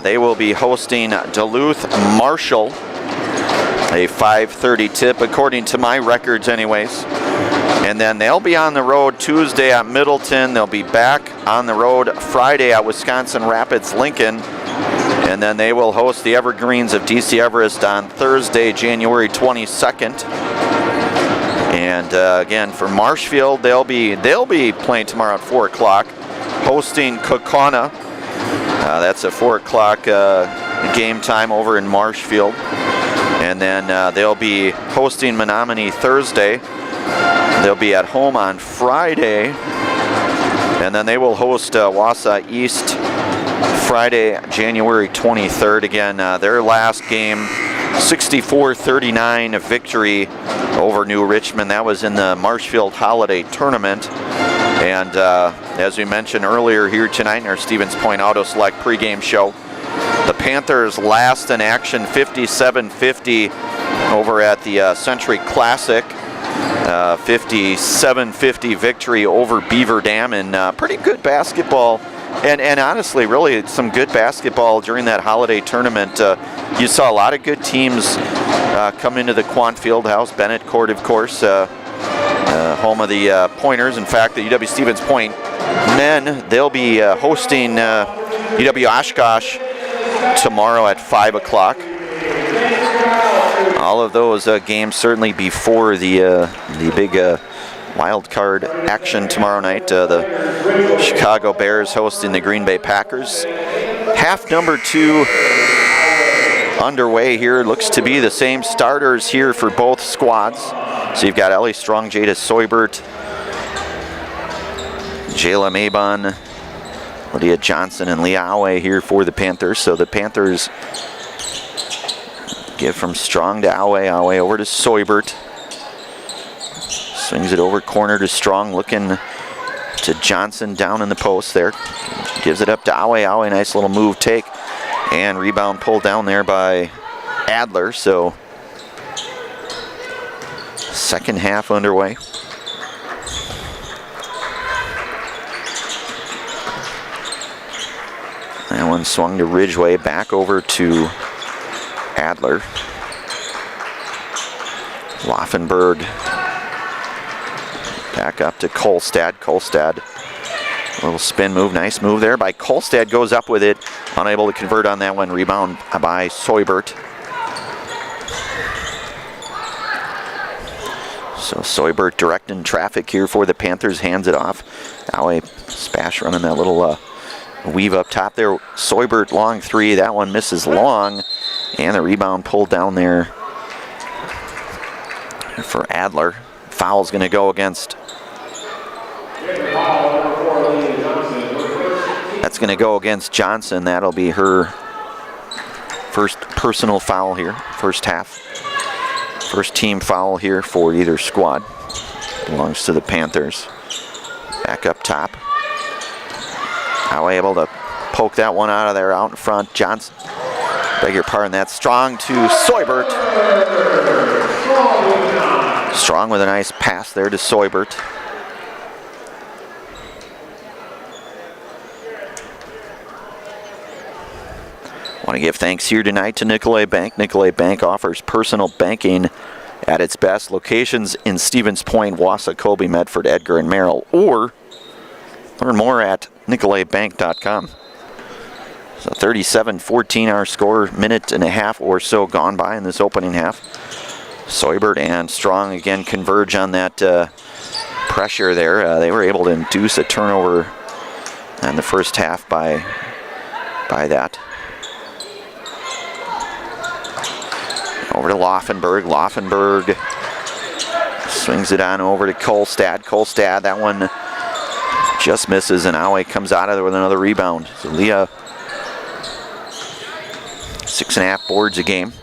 They will be hosting Duluth Marshall, a 5:30 tip, according to my records anyways. And then they'll be on the road Tuesday at Middleton. They'll be back on the road Friday at Wisconsin Rapids Lincoln. And then they will host the Evergreens of DC Everest on Thursday, January 22nd. And again, for Marshfield, they'll be playing tomorrow at 4 o'clock, hosting Kokona. That's a 4 o'clock game time over in Marshfield. And then they'll be hosting Menominee Thursday. They'll be at home on Friday. And then they will host Wausau East Friday, January 23rd. Again, their last game, 64-39 victory over New Richmond. That was in the Marshfield Holiday Tournament. And as we mentioned earlier here tonight in our Stevens Point Auto Select pregame show, the Panthers last in action, 57-50 over at the Century Classic. 57-50 victory over Beaver Dam, and pretty good basketball. And honestly, really some good basketball during that holiday tournament. You saw a lot of good teams come into the Quant Fieldhouse. Bennett Court, of course, home of the Pointers. In fact, the UW-Stevens Point men, they'll be hosting UW-Oshkosh tomorrow at 5 o'clock. All of those games certainly before the big wild card action tomorrow night. The Chicago Bears hosting the Green Bay Packers. Half number 2 underway here. Looks to be the same starters here for both squads. So you've got Ellie Strong, Jada Soybert, Jayla Mabon, Lydia Johnson, and Leah Awe here for the Panthers. So the Panthers give from Strong to Awe, Awe over to Soybert. Swings it over corner to Strong, looking to Johnson down in the post there. Gives it up to Awe, Awe, nice little move take. And rebound pulled down there by Adler, so second half underway. That one swung to Ridgway, back over to Adler. Laufenberg back up to Kolstad. Kolstad, a little spin move, nice move there by Kolstad, goes up with it, unable to convert on that one. Rebound by Soybert. So Soybert directing traffic here for the Panthers, hands it off. Aue Spash running that little weave up top there. Soybert long three, that one misses long, and the rebound pulled down there for Adler. Foul's going to go against. That's going to go against Johnson. That'll be her first personal foul here, first half. First team foul here for either squad. Belongs to the Panthers. Back up top. How able to poke that one out of there, out in front. Johnson, beg your pardon, that's Strong to Soybert. Strong with a nice pass there to Soybert. Want to give thanks here tonight to Nicolay Bank. Nicolay Bank offers personal banking at its best. Locations in Stevens Point, Wausau, Colby, Medford, Edgar, and Merrill. Or learn more at nicolaybank.com. So 37-14 our score, minute and a half or so gone by in this opening half. Soybert and Strong again converge on that pressure there. They were able to induce a turnover in the first half by that. Over to Laufenberg. Laufenberg swings it on over to Kolstad. Kolstad, that one just misses, and Aue comes out of there with another rebound. So Leah, 6.5 boards a game.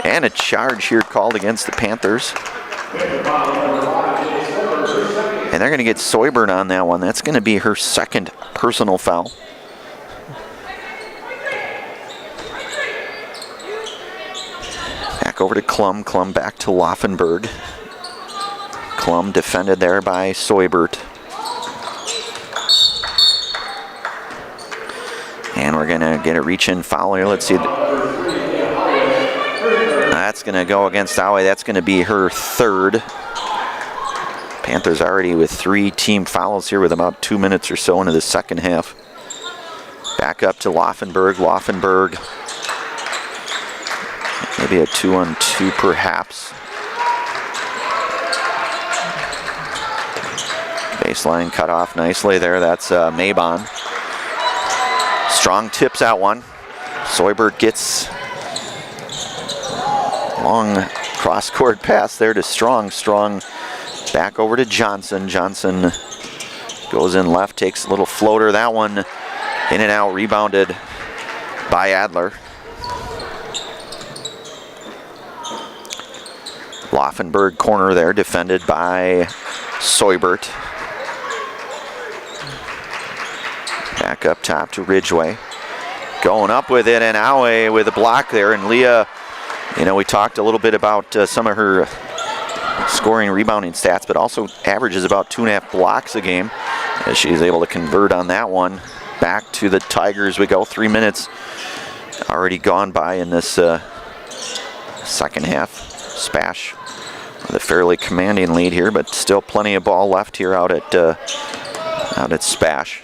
And a charge here called against the Panthers. And they're going to get Soybert on that one. That's going to be her second personal foul. Back over to Klum. Klum back to Laufenberg. Klum defended there by Soybert. And we're going to get a reach-in foul here. Let's see. That's going to go against Aue. That's going to be her third. Panthers already with 3 team fouls here with about 2 minutes or so into the second half. Back up to Laufenberg. Laufenberg. Maybe a 2-on-2 perhaps. Baseline cut off nicely there. That's Mabon. Strong tips that one. Soibert gets long cross-court pass there to Strong. Strong back over to Johnson. Johnson goes in left, takes a little floater. That one in and out, rebounded by Adler. Laufenberg corner there, defended by Soibert. Back up top to Ridgway. Going up with it, and Aue with a block there. And Leah, you know, we talked a little bit about some of her scoring, rebounding stats, but also averages about 2.5 blocks a game as she's able to convert on that one. Back to the Tigers we go. 3 minutes already gone by in this second half. SPASH with a fairly commanding lead here, but still plenty of ball left here out at SPASH.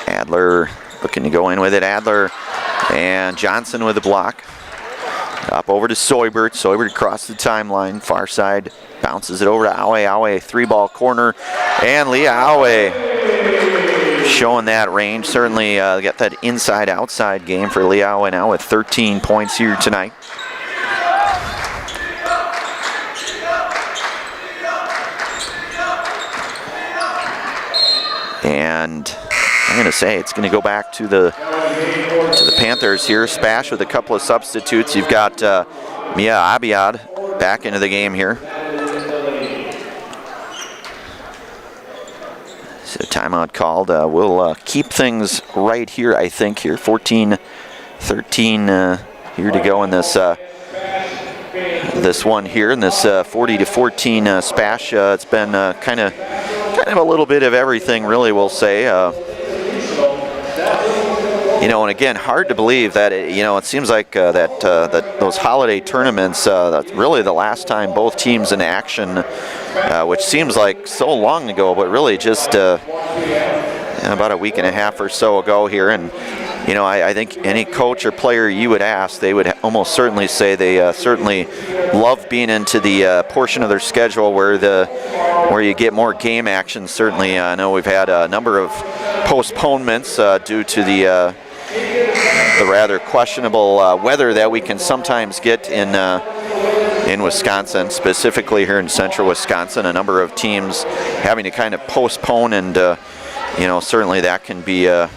Adler looking to go in with it. Adler and Johnson with the block. Up over to Soibert. Soibert across the timeline, far side. Bounces it over to Aue. Aue, 3-ball corner. And Leah Aue showing that range. Certainly got that inside-outside game for Leah Aue now with 13 points here tonight. And I'm going to say it's going to go back to the Panthers here. SPASH with a couple of substitutes. You've got Mia Abiad back into the game here. So timeout called. We'll keep things right here, I think, here. 14-13 here to go in this this one here, in this 40-14 SPASH. It's been kind of a little bit of everything, really, we'll say. You know, and again, hard to believe that it seems like that those holiday tournaments, that's really the last time both teams in action, which seems like so long ago, but really just about a week and a half or so ago here. And you know, I think any coach or player you would ask, they would almost certainly say they certainly love being into the portion of their schedule where you get more game action. Certainly, I know we've had a number of postponements due to the rather questionable weather that we can sometimes get in Wisconsin, specifically here in central Wisconsin. A number of teams having to kind of postpone, and you know, certainly that can be that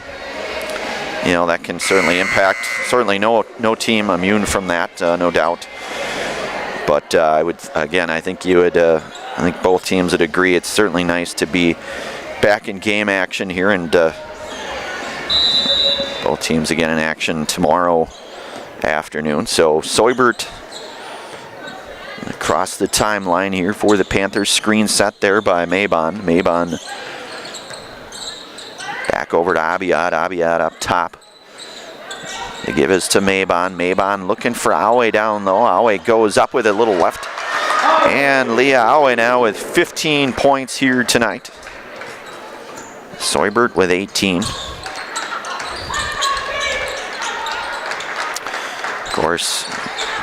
can certainly impact. Certainly no team immune from that, no doubt. But I think both teams would agree it's certainly nice to be back in game action here, and both teams again in action tomorrow afternoon. So Soibert across the timeline here for the Panthers. Screen set there by Mabon. Mabon back over to Abiad. Abiad up top. They give us to Mabon. Mabon looking for Aue down low. Aue goes up with a little left. And Leah Aue now with 15 points here tonight. Soibert with 18. Of course,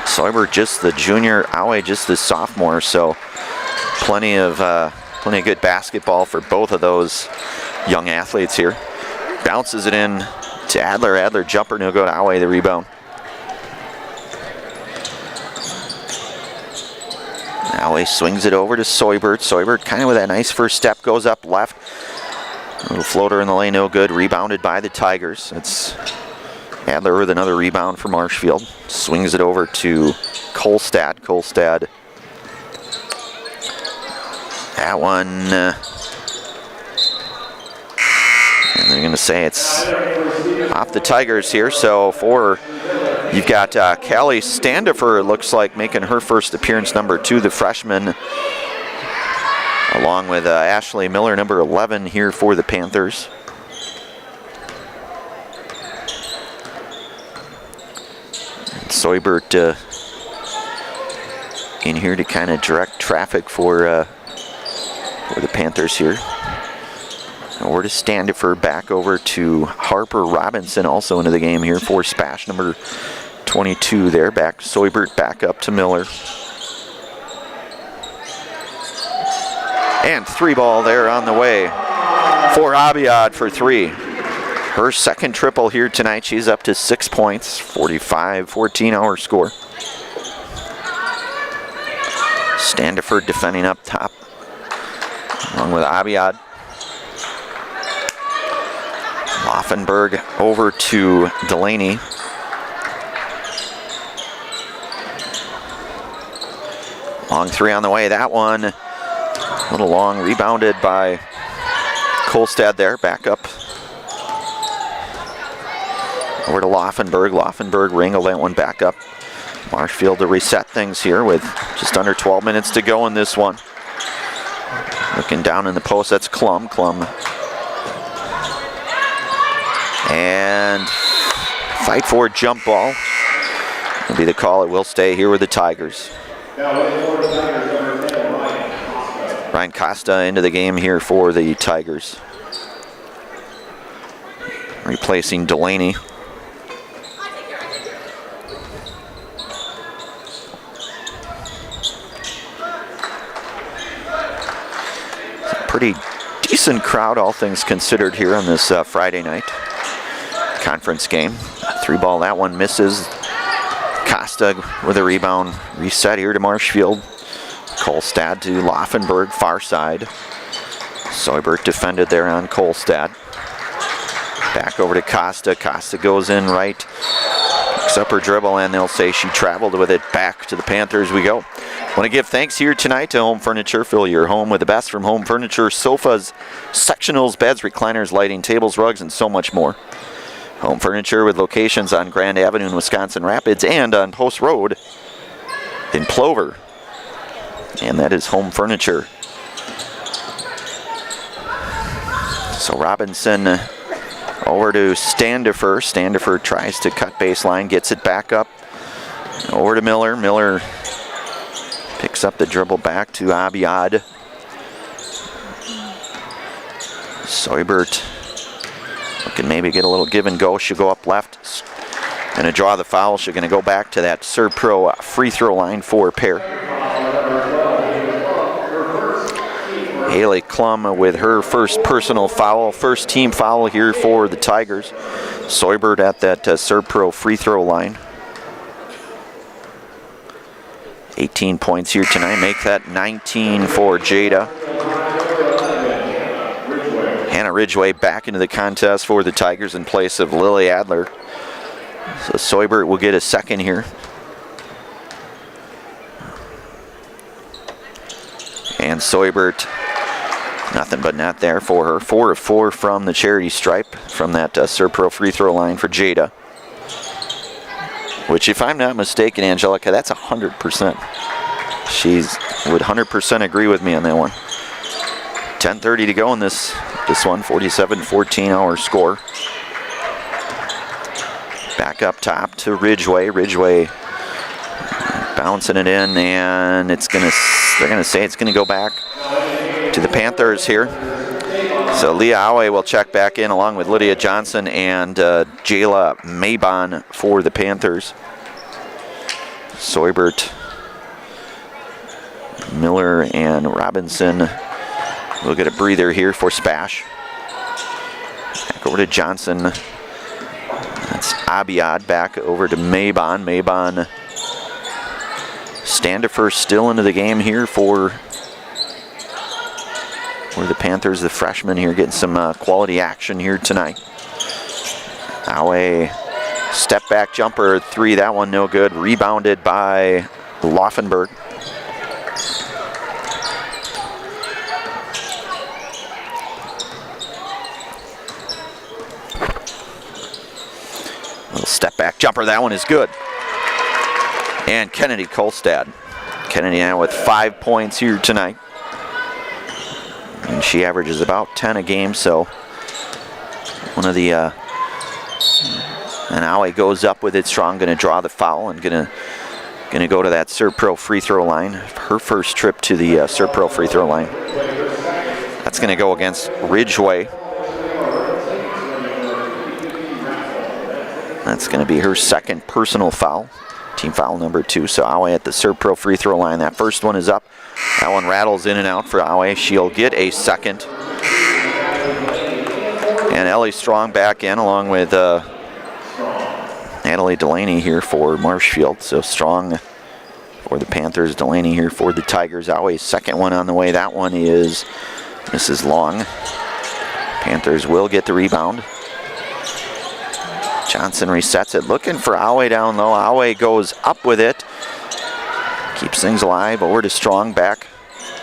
Soibert just the junior, Aue just the sophomore, so plenty of good basketball for both of those young athletes here. Bounces it in to Adler. Adler jumper, and he'll go to Aue, the rebound. Aue swings it over to Soibert. Soibert kind of with that nice first step, goes up left. A little floater in the lane, no good. Rebounded by the Tigers. It's Adler with another rebound for Marshfield. Swings it over to Kolstad. Kolstad. That one. And they're going to say it's off the Tigers here. So you've got Callie Standifer, it looks like, making her first appearance, number 2, the freshman, along with Ashley Miller, number 11 here for the Panthers. And Soibert in here to kind of direct traffic for the Panthers here. Over to Standifer, back over to Harper Robinson, also into the game here for SPASH, number 22 there. Back Soybert back up to Miller. And 3-ball there on the way for Abiad for 3. Her second triple here tonight. She's up to 6 points, 45-14 our score. Standiford defending up top, along with Abiad. Laufenberg over to Delaney. Long 3 on the way. That one a little long, rebounded by Kolstad there. Back up over to Laufenberg. Laufenberg wrangled that one back up. Marshfield to reset things here with just under 12 minutes to go in this one. Looking down in the post, that's Klum. And fight for a jump ball. Will be the call. It will stay here with the Tigers. Ryan Costa into the game here for the Tigers. Replacing Delaney. Pretty decent crowd, all things considered, here on this Friday night conference game. 3-ball, that one misses. Costa with a rebound. Reset here to Marshfield. Kolstad to Laufenberg, far side. Soybert defended there on Kolstad. Back over to Costa. Costa goes in right. Picks up her dribble, and they'll say she traveled with it. Back to the Panthers we go. Want to give thanks here tonight to Home Furniture. Fill your home with the best from Home Furniture. Sofas, sectionals, beds, recliners, lighting, tables, rugs, and so much more. Home Furniture with locations on Grand Avenue in Wisconsin Rapids and on Post Road in Plover. And that is Home Furniture. So Robinson over to Standifer. Standifer tries to cut baseline, gets it back up. Over to Miller. Miller picks up the dribble back to Abiad. Soybert can maybe get a little give and go. She'll go up left. Gonna draw the foul. She's gonna go back to that Serve Pro free throw line for pair. Haley Klum with her first personal foul, first team foul here for the Tigers. Soybert at that Serve Pro free throw line. 18 points here tonight, make that 19 for Jada. Hannah Ridgway back into the contest for the Tigers in place of Lily Adler. So Soybert will get a second here. And Soybert, nothing but net there for her. 4 of 4 from the charity stripe from that Serve Pro free throw line for Jada. Which, if I'm not mistaken, Angelica, that's 100%. She would 100% agree with me on that one. 10:30 to go in this one, 47-14 our score. Back up top to Ridgway. Ridgway bouncing it in, and they're gonna say it's gonna go back to the Panthers here. So Leah Awe will check back in along with Lydia Johnson and Jayla Maybon for the Panthers. Soybert, Miller, and Robinson will get a breather here for Spash. Back over to Johnson. That's Abiad back over to Maybon. Maybon, Standifer still into the game here for the Panthers, the freshman here, getting some quality action here tonight. Aue, step back jumper, 3, that one no good. Rebounded by Laufenberg. Little step back jumper, that one is good. And Kennedy Kolstad. Kennedy now with 5 points here tonight. And she averages about 10 a game, so one of the, and Aue goes up with it strong, gonna draw the foul and gonna go to that Serve Pro free throw line. Her first trip to the Serve Pro free throw line. That's gonna go against Ridgway. That's going to be her second personal foul. Team foul number 2. So Awe at the Serve Pro free throw line. That first one is up. That one rattles in and out for Awe. She'll get a second. And Ellie Strong back in along with Natalie Delaney here for Marshfield. So Strong for the Panthers, Delaney here for the Tigers. Awe's second one on the way. That one is Mrs. Long. Panthers will get the rebound. Johnson resets it, looking for Awe down low. Awe goes up with it. Keeps things alive. Over to Strong, back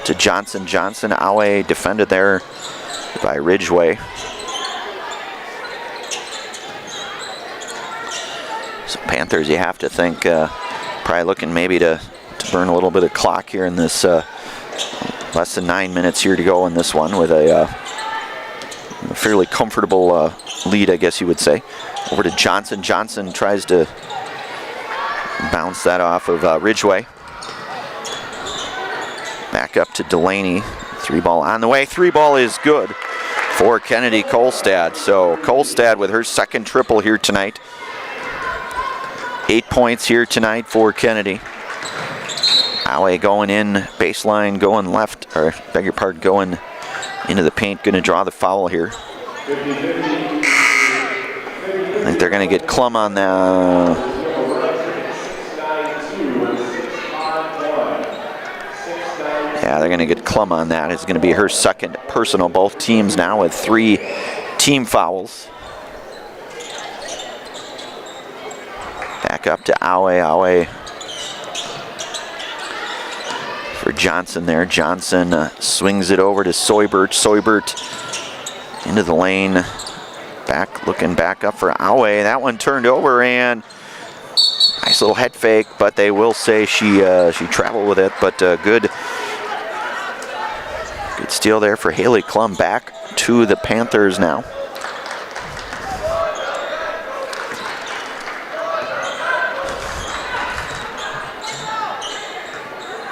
to Johnson. Johnson, Awe defended there by Ridgway. So Panthers, you have to think, probably looking maybe to burn a little bit of clock here in this less than 9 minutes here to go in this one with a fairly comfortable lead, I guess you would say. Over to Johnson. Johnson tries to bounce that off of Ridgway. Back up to Delaney. 3-ball on the way. 3-ball is good for Kennedy Kolstad. So Kolstad with her second triple here tonight. 8 points here tonight for Kennedy. Awe going in, baseline going left, or beg your pardon, going into the paint, going to draw the foul here. I think they're going to get Klum on the... Yeah, they're going to get Klum on that. It's going to be her second personal. Both teams now with 3 team fouls. Back up to Awe. For Johnson there. Johnson swings it over to Soibert. Soibert into the lane. Looking back up for Awe. That one turned over and nice little head fake, but they will say she traveled with it. But good steal there for Haley Klum. Back to the Panthers now.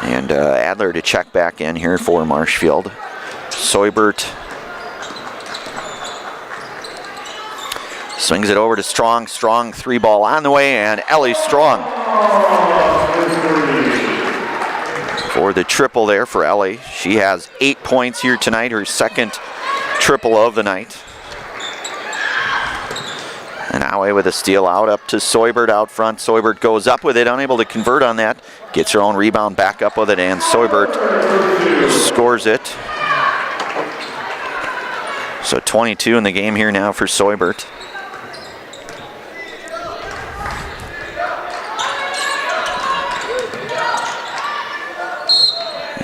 And Adler to check back in here for Marshfield. Soibert swings it over to Strong. Strong 3-ball on the way, and Ellie Strong for the triple there for Ellie. She has 8 points here tonight, her second triple of the night. And Awe with a steal out up to Soibert out front. Soibert goes up with it, unable to convert on that. Gets her own rebound, back up with it, and Soibert scores it. So 22 in the game here now for Soibert.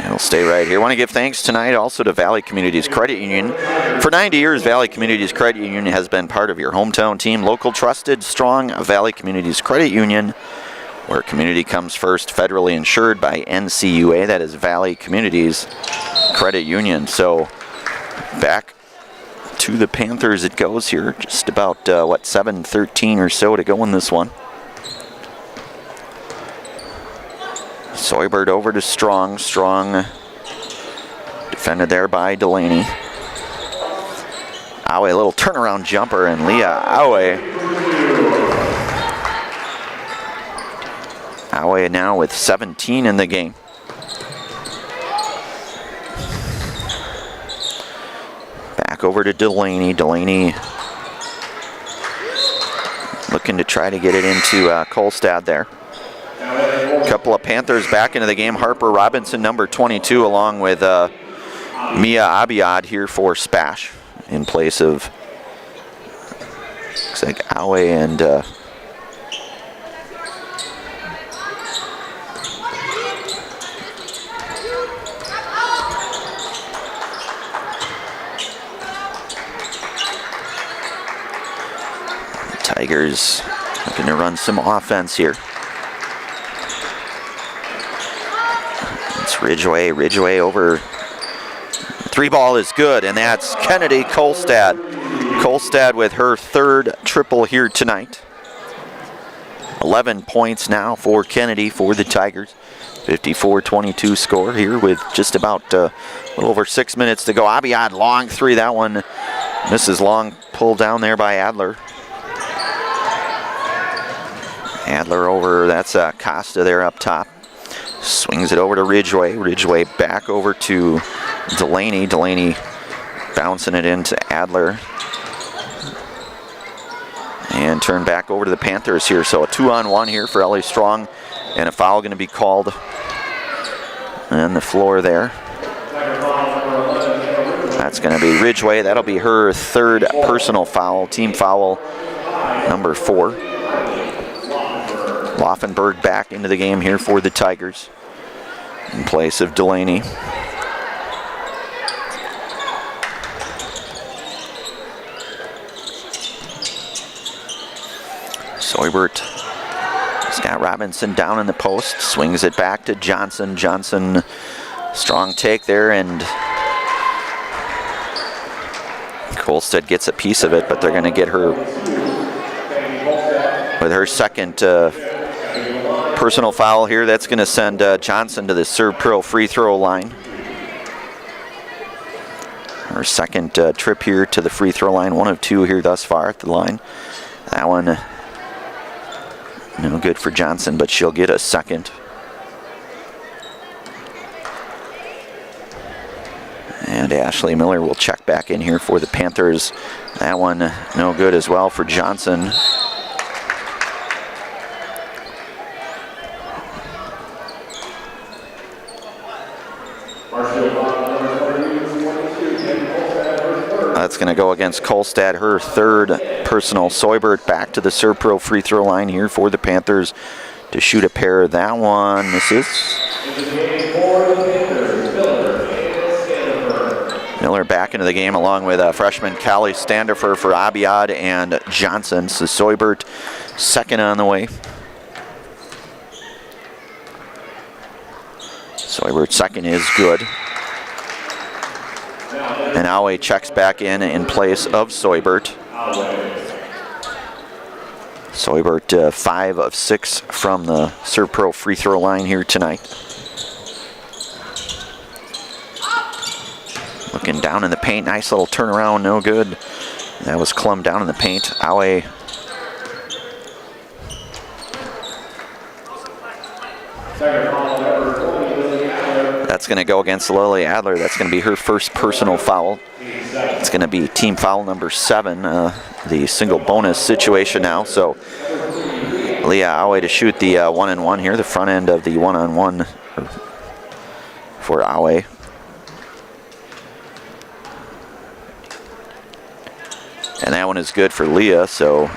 We'll stay right here. I want to give thanks tonight also to Valley Communities Credit Union. For 90 years, Valley Communities Credit Union has been part of your hometown team. Local, trusted, strong Valley Communities Credit Union, where community comes first, federally insured by NCUA. That is Valley Communities Credit Union. So back to the Panthers it goes here. Just about, 7:13 or so to go in this one. Soibert over to Strong. Strong defended there by Delaney. Awe, a little turnaround jumper, and Leah Awe. Awe now with 17 in the game. Back over to Delaney. Delaney looking to try to get it into Kolstad there. A couple of Panthers back into the game. Harper Robinson, number 22, along with Mia Abiad here for SPASH in place of, looks like Awe and Tigers looking to run some offense here. It's Ridgway. Ridgway over. 3-ball is good, and that's Kennedy Kolstad. Kolstad with her third triple here tonight. 11 points now for Kennedy for the Tigers. 54-22 score here with just about a little over 6 minutes to go. Abiad, long 3. That one misses long, pulled down there by Adler. Adler over, that's Costa there up top. Swings it over to Ridgway. Ridgway back over to Delaney. Delaney bouncing it into Adler. And turn back over to the Panthers here. So a 2-on-1 here for Ellie Strong. And a foul going to be called on the floor there. That's going to be Ridgway. That'll be her third personal foul, team foul number 4. Laufenberg back into the game here for the Tigers in place of Delaney. Soibert has got Robinson down in the post, swings it back to Johnson. Johnson, strong take there, and Kolstad gets a piece of it, but they're going to get her with her second personal foul here. That's going to send Johnson to the Serve Pro free throw line. Her second trip here to the free throw line, 1 of 2 here thus far at the line. That one no good for Johnson, but she'll get a second. And Ashley Miller will check back in here for the Panthers. That one no good as well for Johnson. That's going to go against Kolstad, her third personal. Soibert back to the Serve Pro free throw line here for the Panthers to shoot a pair. That one misses. Miller back into the game along with freshman Callie Standifer for Abiad and Johnson. So Soibert second on the way. Soibert second is good. And Aue checks back in place of Soibert. Soibert 5 of 6 from the Serve Pro free throw line here tonight. Looking down in the paint, nice little turnaround, no good. That was Klum down in the paint. Aue that's going to go against Lily Adler. That's going to be her first personal foul. It's going to be team foul number 7, the single bonus situation now. So Leah Aue to shoot the 1-and-1 here, the front end of the 1-on-1 for Aue. And that one is good for Leah, so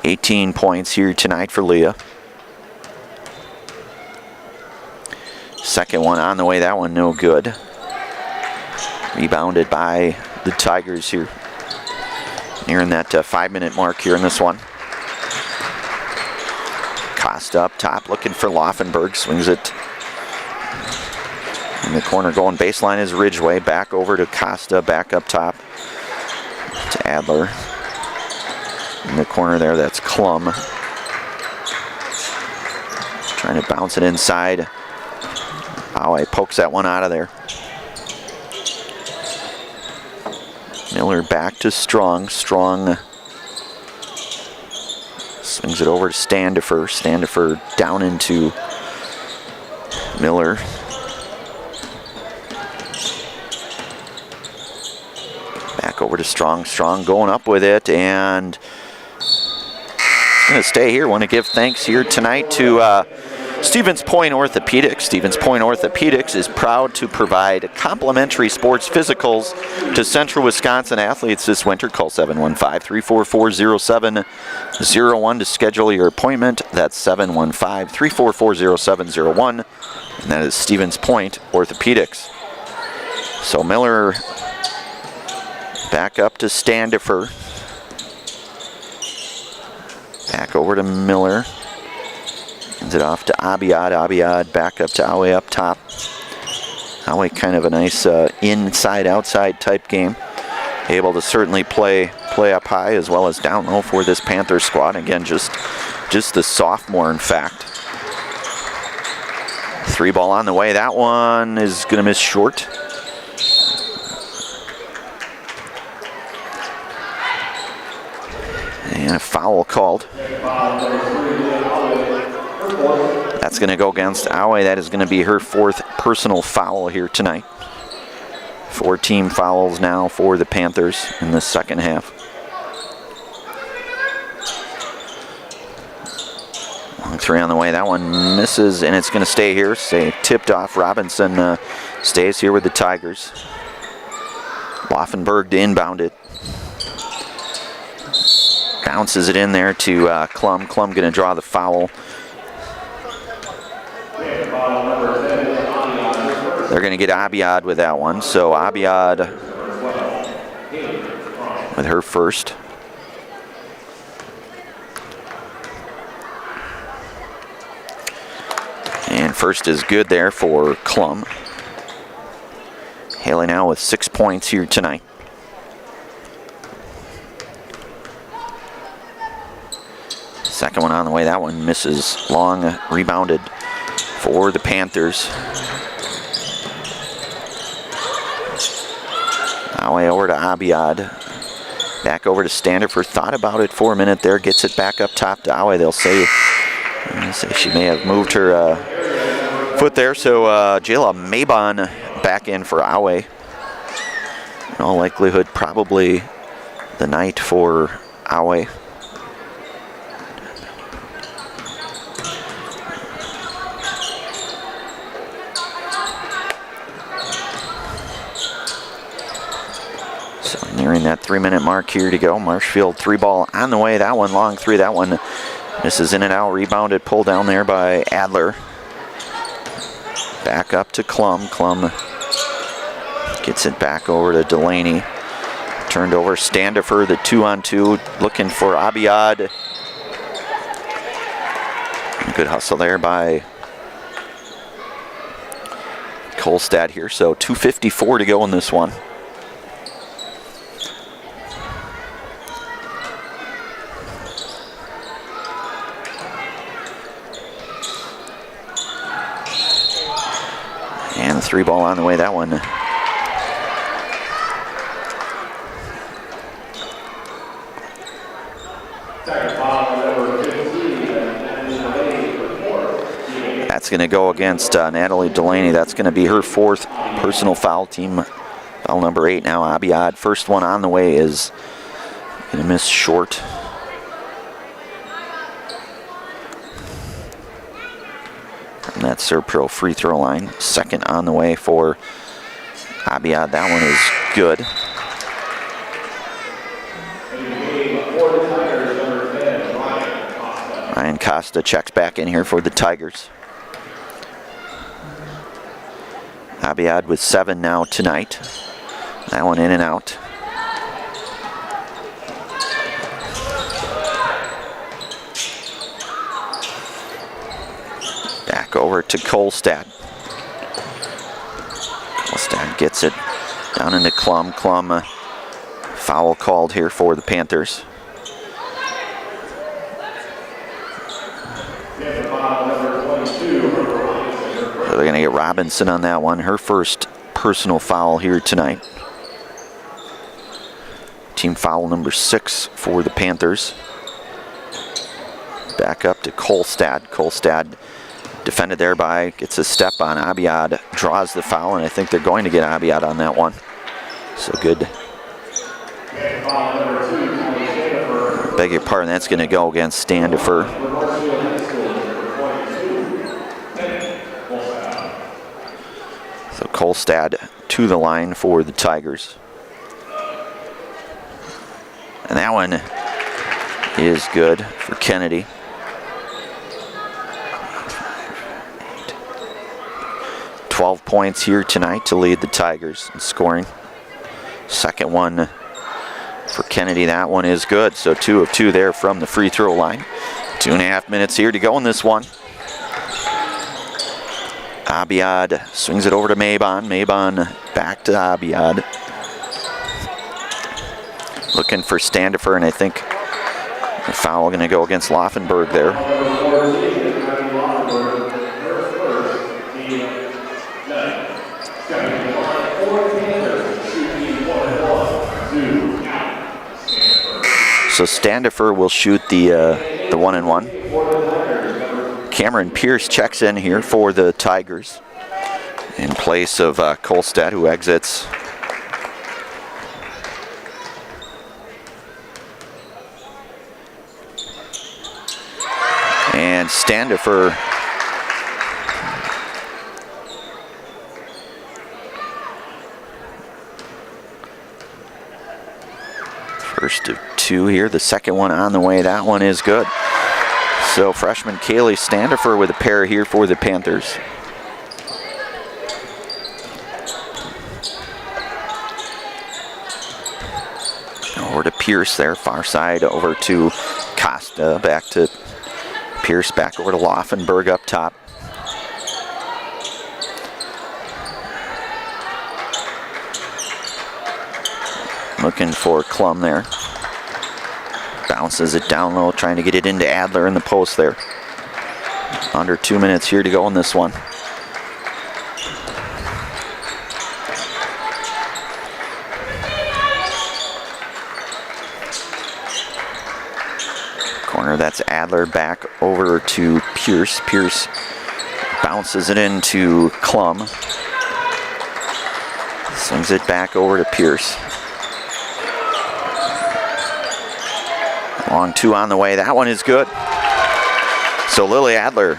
18 points here tonight for Leah. Second one on the way, that one no good. Rebounded by the Tigers here. Nearing that 5-minute mark here in this one. Costa up top looking for Laufenberg, swings it in the corner. Going baseline is Ridgway, back over to Costa, back up top to Adler. In the corner there, that's Klum. Trying to bounce it inside. Aue pokes that one out of there. Miller back to Strong. Strong swings it over to Standifer. Standifer down into Miller. Back over to Strong. Strong going up with it, and it's going to stay here. Want to give thanks here tonight to Stevens Point Orthopedics. Stevens Point Orthopedics is proud to provide complimentary sports physicals to Central Wisconsin athletes this winter. Call 715-344-0701 to schedule your appointment. That's 715-344-0701, and that is Stevens Point Orthopedics. So Miller back up to Standifer. Back over to Miller. Hands it off to Abiad. Abiad back up to Aue up top. Aue kind of a nice inside-outside type game. Able to certainly play up high as well as down low for this Panther squad. Again, just the sophomore, in fact. 3 ball on the way. That one is going to miss short. And And a foul called. That's going to go against Aue. That is going to be her 4th personal foul here tonight. 4 team fouls now for the Panthers in the second half. Long 3 on the way. That one misses, and it's going to stay here. Tipped off. Robinson stays here with the Tigers. Laufenberg to inbound it. Bounces it in there to Klum. Klum going to draw the foul. They're going to get Abiad with that one. So Abiad with her first. And first is good there for Klum. Haley now with 6 points here tonight. Second one on the way. That one misses. Long rebounded for the Panthers. Aue over to Abiad. Back over to Standifer. Thought about it for a minute there. Gets it back up top to Aue. They'll say she may have moved her foot there. So Jayla Mabon back in for Aue. In all likelihood, probably the night for Aue. Nearing that 3-minute mark here to go. Marshfield 3-ball on the way. That one long 3. That one misses in and out. Rebounded, pulled down there by Adler. Back up to Klum. Klum gets it back over to Delaney. Turned over. Standifer, the 2-on-2, looking for Abiad. Good hustle there by Kolstad here. So 2:54 to go in this one. And the 3-ball on the way. That one that's going to go against Natalie Delaney. That's going to be her 4th personal foul, team foul number 8 now. Abiad, first one on the way, is going to miss short. From that Serpro free throw line. Second on the way for Abiad. That one is good. Ryan Costa checks back in here for the Tigers. Abiad with 7 now tonight. That one in and out. Back over to Kolstad. Kolstad gets it down into Klum. Klum, foul called here for the Panthers. So they're going to get Robinson on that one. Her first personal foul here tonight. Team foul number 6 for the Panthers. Back up to Kolstad. Kolstad defended there by, gets a step on Abiad, draws the foul, and I think they're going to get Abiad on that one. So good. Beg your pardon, that's going to go against Standifer. So Kolstad to the line for the Tigers. And that one is good for Kennedy. 12 points here tonight to lead the Tigers in scoring. Second one for Kennedy. That one is good. So 2 of 2 there from the free throw line. 2.5 minutes here to go in this one. Abiad swings it over to Mabon. Mabon back to Abiad. Looking for Standifer, and I think the foul going to go against Laufenberg there. So Standifer will shoot the 1-1. Cameron Pierce checks in here for the Tigers in place of Kolstad, who exits. And Standifer first of two here, the second one on the way. That one is good. So freshman Kaylee Standifer with a pair here for the Panthers. Over to Pierce there, far side over to Costa, back to Pierce, back over to Laufenberg up top. Looking for Klum there. Bounces it down low, trying to get it into Adler in the post there. Under 2 minutes here to go in this one. Corner, that's Adler, back over to Pierce. Pierce bounces it into Klum. Swings it back over to Pierce. Long two on the way. That one is good. So Lily Adler.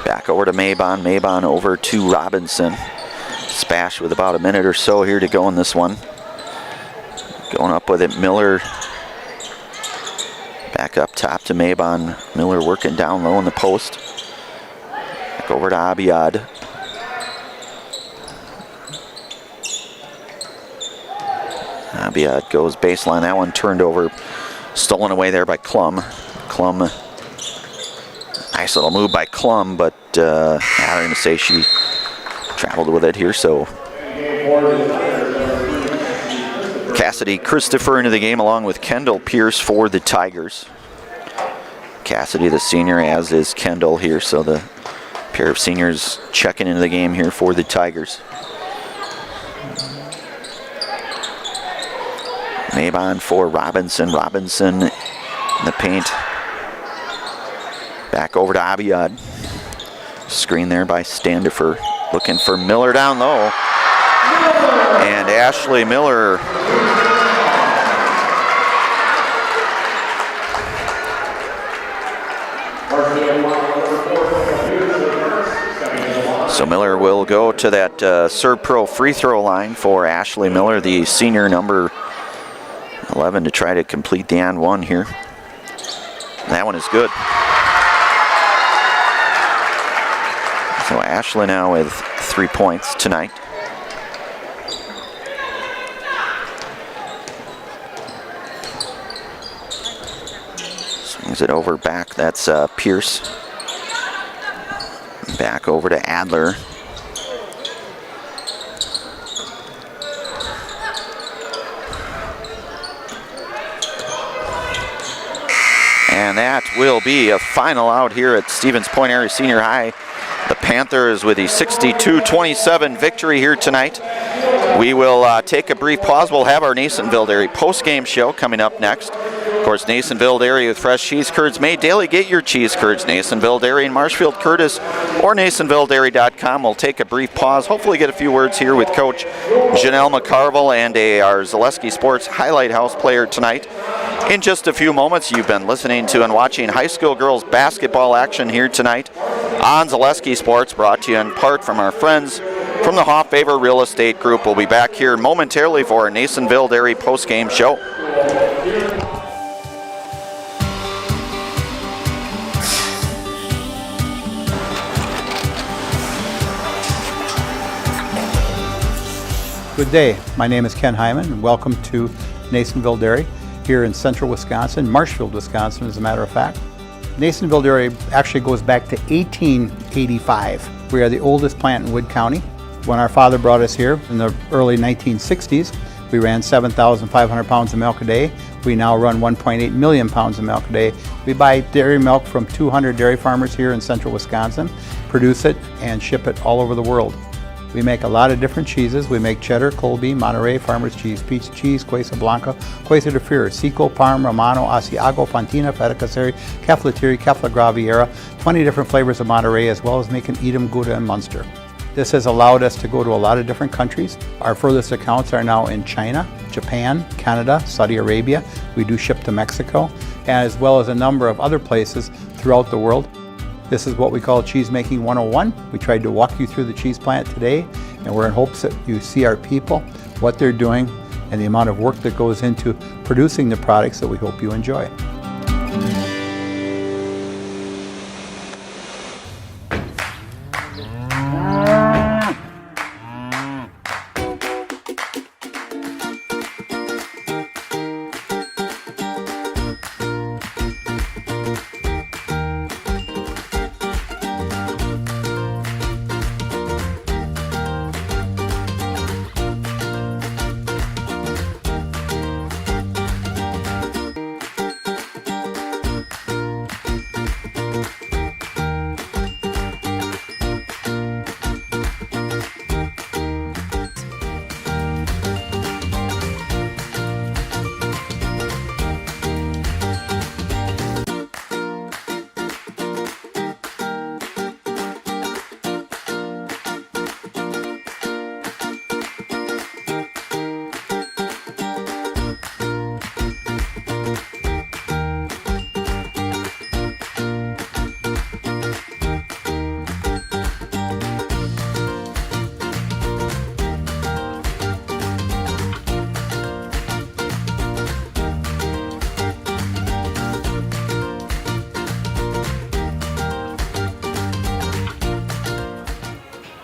Back over to Maybon. Maybon over to Robinson. Spash with about a minute or so here to go in this one. Going up with it, Miller. Back up top to Maybon. Miller working down low in the post. Back over to Abiad. Abiad goes baseline. That one turned over. Stolen away there by Klum. Klum. Nice little move by Klum, but I'm going to say she traveled with it here, so. Cassidy Christopher into the game along with Kendall Pierce for the Tigers. Cassidy, the senior, as is Kendall here, so the pair of seniors checking into the game here for the Tigers. Maybon for Robinson. Robinson in the paint. Back over to Abiad. Screen there by Standifer. Looking for Miller down low. And Ashley Miller. So Miller will go to that Serve Pro free throw line for Ashley Miller, the senior number 11, to try to complete the and one here. That one is good. So Ashley now with 3 points tonight. Swings it over back. That's Pierce. Back over to Adler. And that will be a final out here at Stevens Point Area Senior High. The Panthers with a 62-27 victory here tonight. We will take a brief pause. We'll have our Nasonville Dairy post-game show coming up next. Of course, Nasonville Dairy with fresh cheese curds made daily. Get your cheese curds, Nasonville Dairy in Marshfield, Curtis, or NasonvilleDairy.com. We'll take a brief pause. Hopefully get a few words here with Coach Janelle McCarville and our Zaleski Sports Highlight House player tonight. In just a few moments, you've been listening to and watching high school girls basketball action here tonight on Zaleski Sports, brought to you in part from our friends from the Hoff-Favor Real Estate Group. We'll be back here momentarily for our Nasonville Dairy post-game show.
Good day. My name is Ken Hyman, and welcome to Nasonville Dairy here in central Wisconsin, Marshfield, Wisconsin, as a matter of fact. Nasonville Dairy actually goes back to 1885. We are the oldest plant in Wood County. When our father brought us here in the early 1960s, We ran 7,500 pounds of milk a day. We now run 1.8 million pounds of milk a day. We buy dairy milk from 200 dairy farmers here in central Wisconsin, produce it, and ship it all over the world. We make a lot of different cheeses. We make cheddar, Colby, Monterey, Farmer's Cheese, Peach Cheese, Quesa Blanca, Quesa de Fure, Seco, Parm, Romano, Asiago, Fontina, Feta Caseri, Cafetieri, Cafla Graviera, 20 different flavors of Monterey, as well as making Edam, Gouda, and Munster. This has allowed us to go to a lot of different countries. Our furthest accounts are now in China, Japan, Canada, Saudi Arabia. We do ship to Mexico, as well as a number of other places throughout the world. This is what we call Cheese Making 101. We tried to walk you through the cheese plant today, and we're in hopes that you see our people, what they're doing, and the amount of work that goes into producing the products that we hope you enjoy.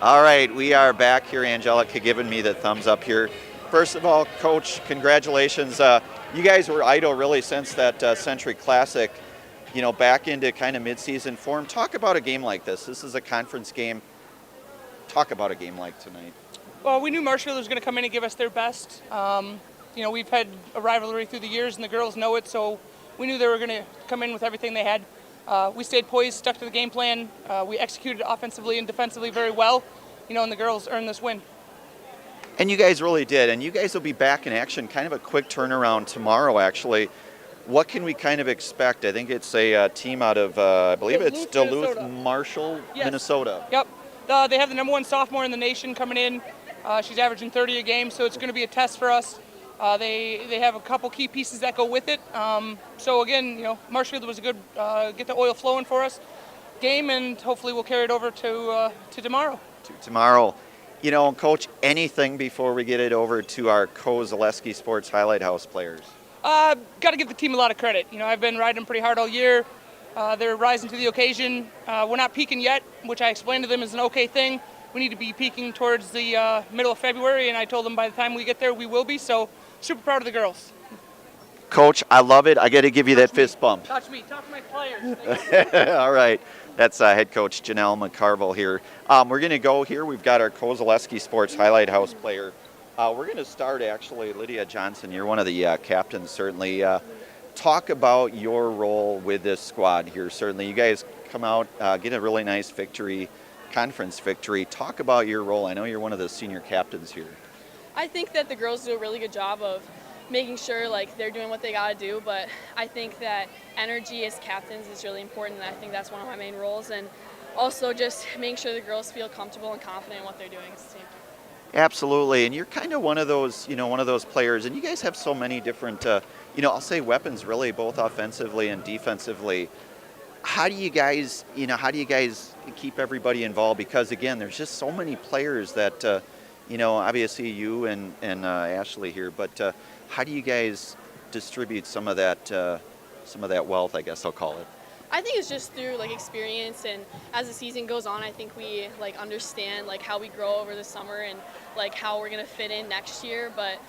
All right, we are back here. Angelica giving me the thumbs up here. First of all, Coach, congratulations. You guys were idle really since that Century Classic, you know, back into kind of midseason form. Talk about a game like this. This is a conference game. Talk about a game like tonight.
Well, we knew Marshfield was going to come in and give us their best. You know, we've had a rivalry through the years, and the girls know it, so we knew they were going to come in with everything they had. We stayed poised, stuck to the game plan. We executed offensively and defensively very well, you know, and the girls earned this win.
And you guys really did, and you guys will be back in action, kind of a quick turnaround tomorrow, actually. What can we kind of expect? I think it's a team out of, I believe it's Duluth,
Minnesota.
Marshall,
Yes.
Minnesota.
Yep. They have the #1 sophomore in the nation coming in. She's averaging 30 a game, so it's going to be a test for us. They have a couple key pieces that go with it. So again, you know, Marshfield was a good get the oil flowing for us game, and hopefully we'll carry it over to tomorrow.
Tomorrow. You know, Coach, anything before we get it over to our Kozaleski Sports Highlight House players?
Got to give the team a lot of credit. You know, I've been riding them pretty hard all year. They're rising to the occasion. We're not peaking yet, which I explained to them is an okay thing. We need to be peaking towards the middle of February, and I told them by the time we get there, we will be. So super proud of the girls.
Coach, I love it. I got to give you that fist bump.
Touch me. Talk to my players.
All right. That's head coach Janelle McCarville here. We're going to go here. We've got our Kozaleski Sports Highlight House player. We're going to start, actually, Lydia Johnson. You're one of the captains, certainly. Talk about your role with this squad here, certainly. You guys come out, get a really nice victory, conference victory. Talk about your role. I know you're one of the senior captains here.
I think that the girls do a really good job of making sure like they're doing what they got to do, but I think that energy as captains is really important, and I think that's one of my main roles, and also just making sure the girls feel comfortable and confident in what they're doing as a team.
Absolutely, and you're kind of one of those, you know, one of those players, and you guys have so many different, you know, I'll say weapons really, both offensively and defensively. How do you guys, you know, how do you guys keep everybody involved? Because again, there's just so many players that, you know, obviously you and Ashley here, but how do you guys distribute some of that wealth, I guess I'll call it?
I think it's just through like experience, and as the season goes on, I think we like understand like how we grow over the summer and like how we're gonna fit in next year. But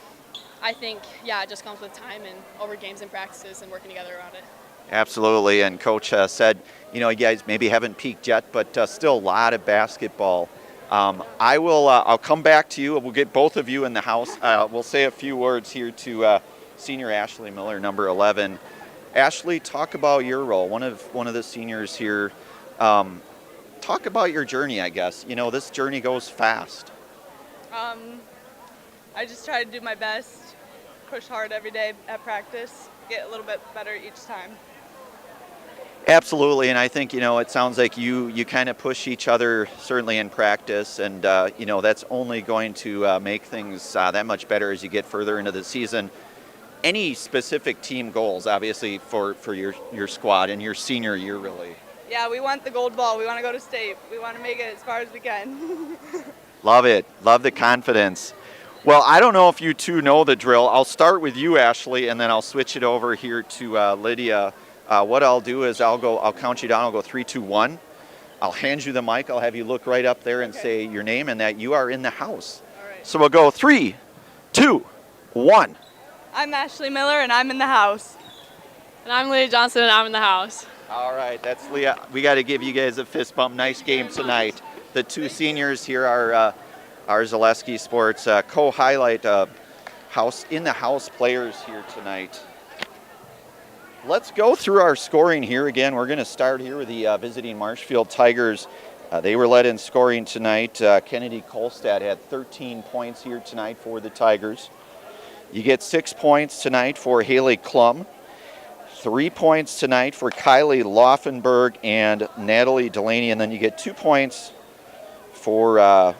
I think, yeah, it just comes with time and over games and practices and working together around it.
Absolutely, and Coach said, you know, you guys maybe haven't peaked yet, but still a lot of basketball I'll come back to you. We'll get both of you in the house. We'll say a few words here to senior Ashley Miller, number 11. Ashley, talk about your role, one of the seniors here. Talk about your journey, I guess. You know, this journey goes fast.
I just try to do my best, push hard every day at practice, get a little bit better each time.
Absolutely, and I think, you know, it sounds like you kind of push each other, certainly in practice, and, you know, that's only going to make things that much better as you get further into the season. Any specific team goals, obviously, for your squad and your senior year, really?
Yeah, we want the gold ball. We want to go to state. We want to make it as far as we can.
Love it. Love the confidence. Well, I don't know if you two know the drill. I'll start with you, Ashley, and then I'll switch it over here to Lydia. What I'll do is I'll count you down. I'll go 3, 2, 1. I'll hand you the mic. I'll have you look right up there and say your name and that you are in the house. All right. So we'll go 3, 2, 1.
I'm Ashley Miller, and I'm in the house.
And I'm Leah Johnson, and I'm in the house.
All right, that's Leah. We got to give you guys a fist bump. Nice game tonight. The two seniors here are our Zaleski Sports co-highlight house players here tonight. Let's go through our scoring here. Again, we're going to start here with the visiting Marshfield Tigers. They were led in scoring tonight. Kennedy Kolstad had 13 points here tonight for the Tigers. You get 6 points tonight for Haley Klum. 3 points tonight for Kylie Laufenberg and Natalie Delaney, and then you get 2 points for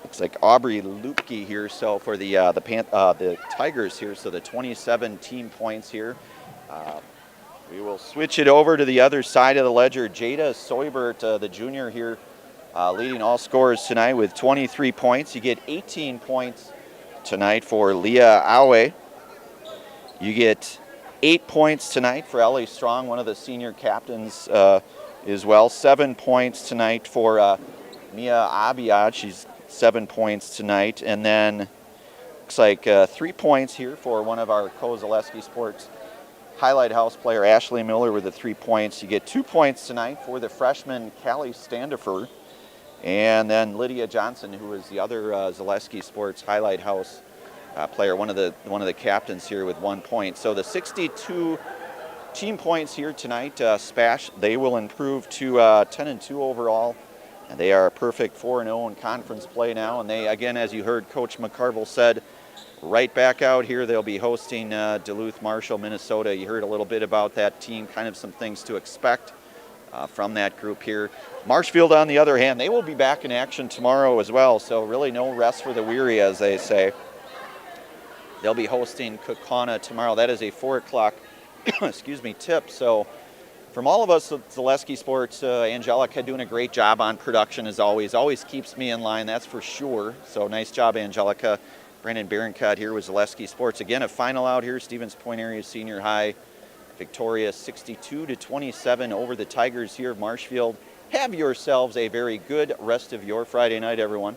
looks like Aubrey Lupke here. So for the Tigers here, so the 27 team points here. We will switch it over to the other side of the ledger. Jada Soybert, the junior here, leading all scorers tonight with 23 points. You get 18 points tonight for Leah Awe. You get 8 points tonight for Ellie Strong, one of the senior captains as well. 7 points tonight for Mia Abiad. She's 7 points tonight. And then looks like 3 points here for one of our Zaleski Sports highlight house player, Ashley Miller, with the 3 points. You get 2 points tonight for the freshman Callie Standifer. And then Lydia Johnson, who is the other Zaleski Sports highlight house player, one of the captains here with 1 point. So the 62 team points here tonight, SPASH, they will improve to 10-2 overall. And they are a perfect 4-0 in conference play now. And they, again, as you heard Coach McCarville said, right back out here, they'll be hosting Duluth Marshall, Minnesota. You heard a little bit about that team, kind of some things to expect from that group here. Marshfield, on the other hand, they will be back in action tomorrow as well. So really no rest for the weary, as they say. They'll be hosting Kaukauna tomorrow. That is a 4 o'clock tip. So from all of us at Zaleski Sports, Angelica doing a great job on production as always. Always keeps me in line, that's for sure. So nice job, Angelica. Brandon Berencott here with Zaleski Sports. Again, a final out here. Stevens Point Area Senior High victorious 62-27 over the Tigers here of Marshfield. Have yourselves a very good rest of your Friday night, everyone.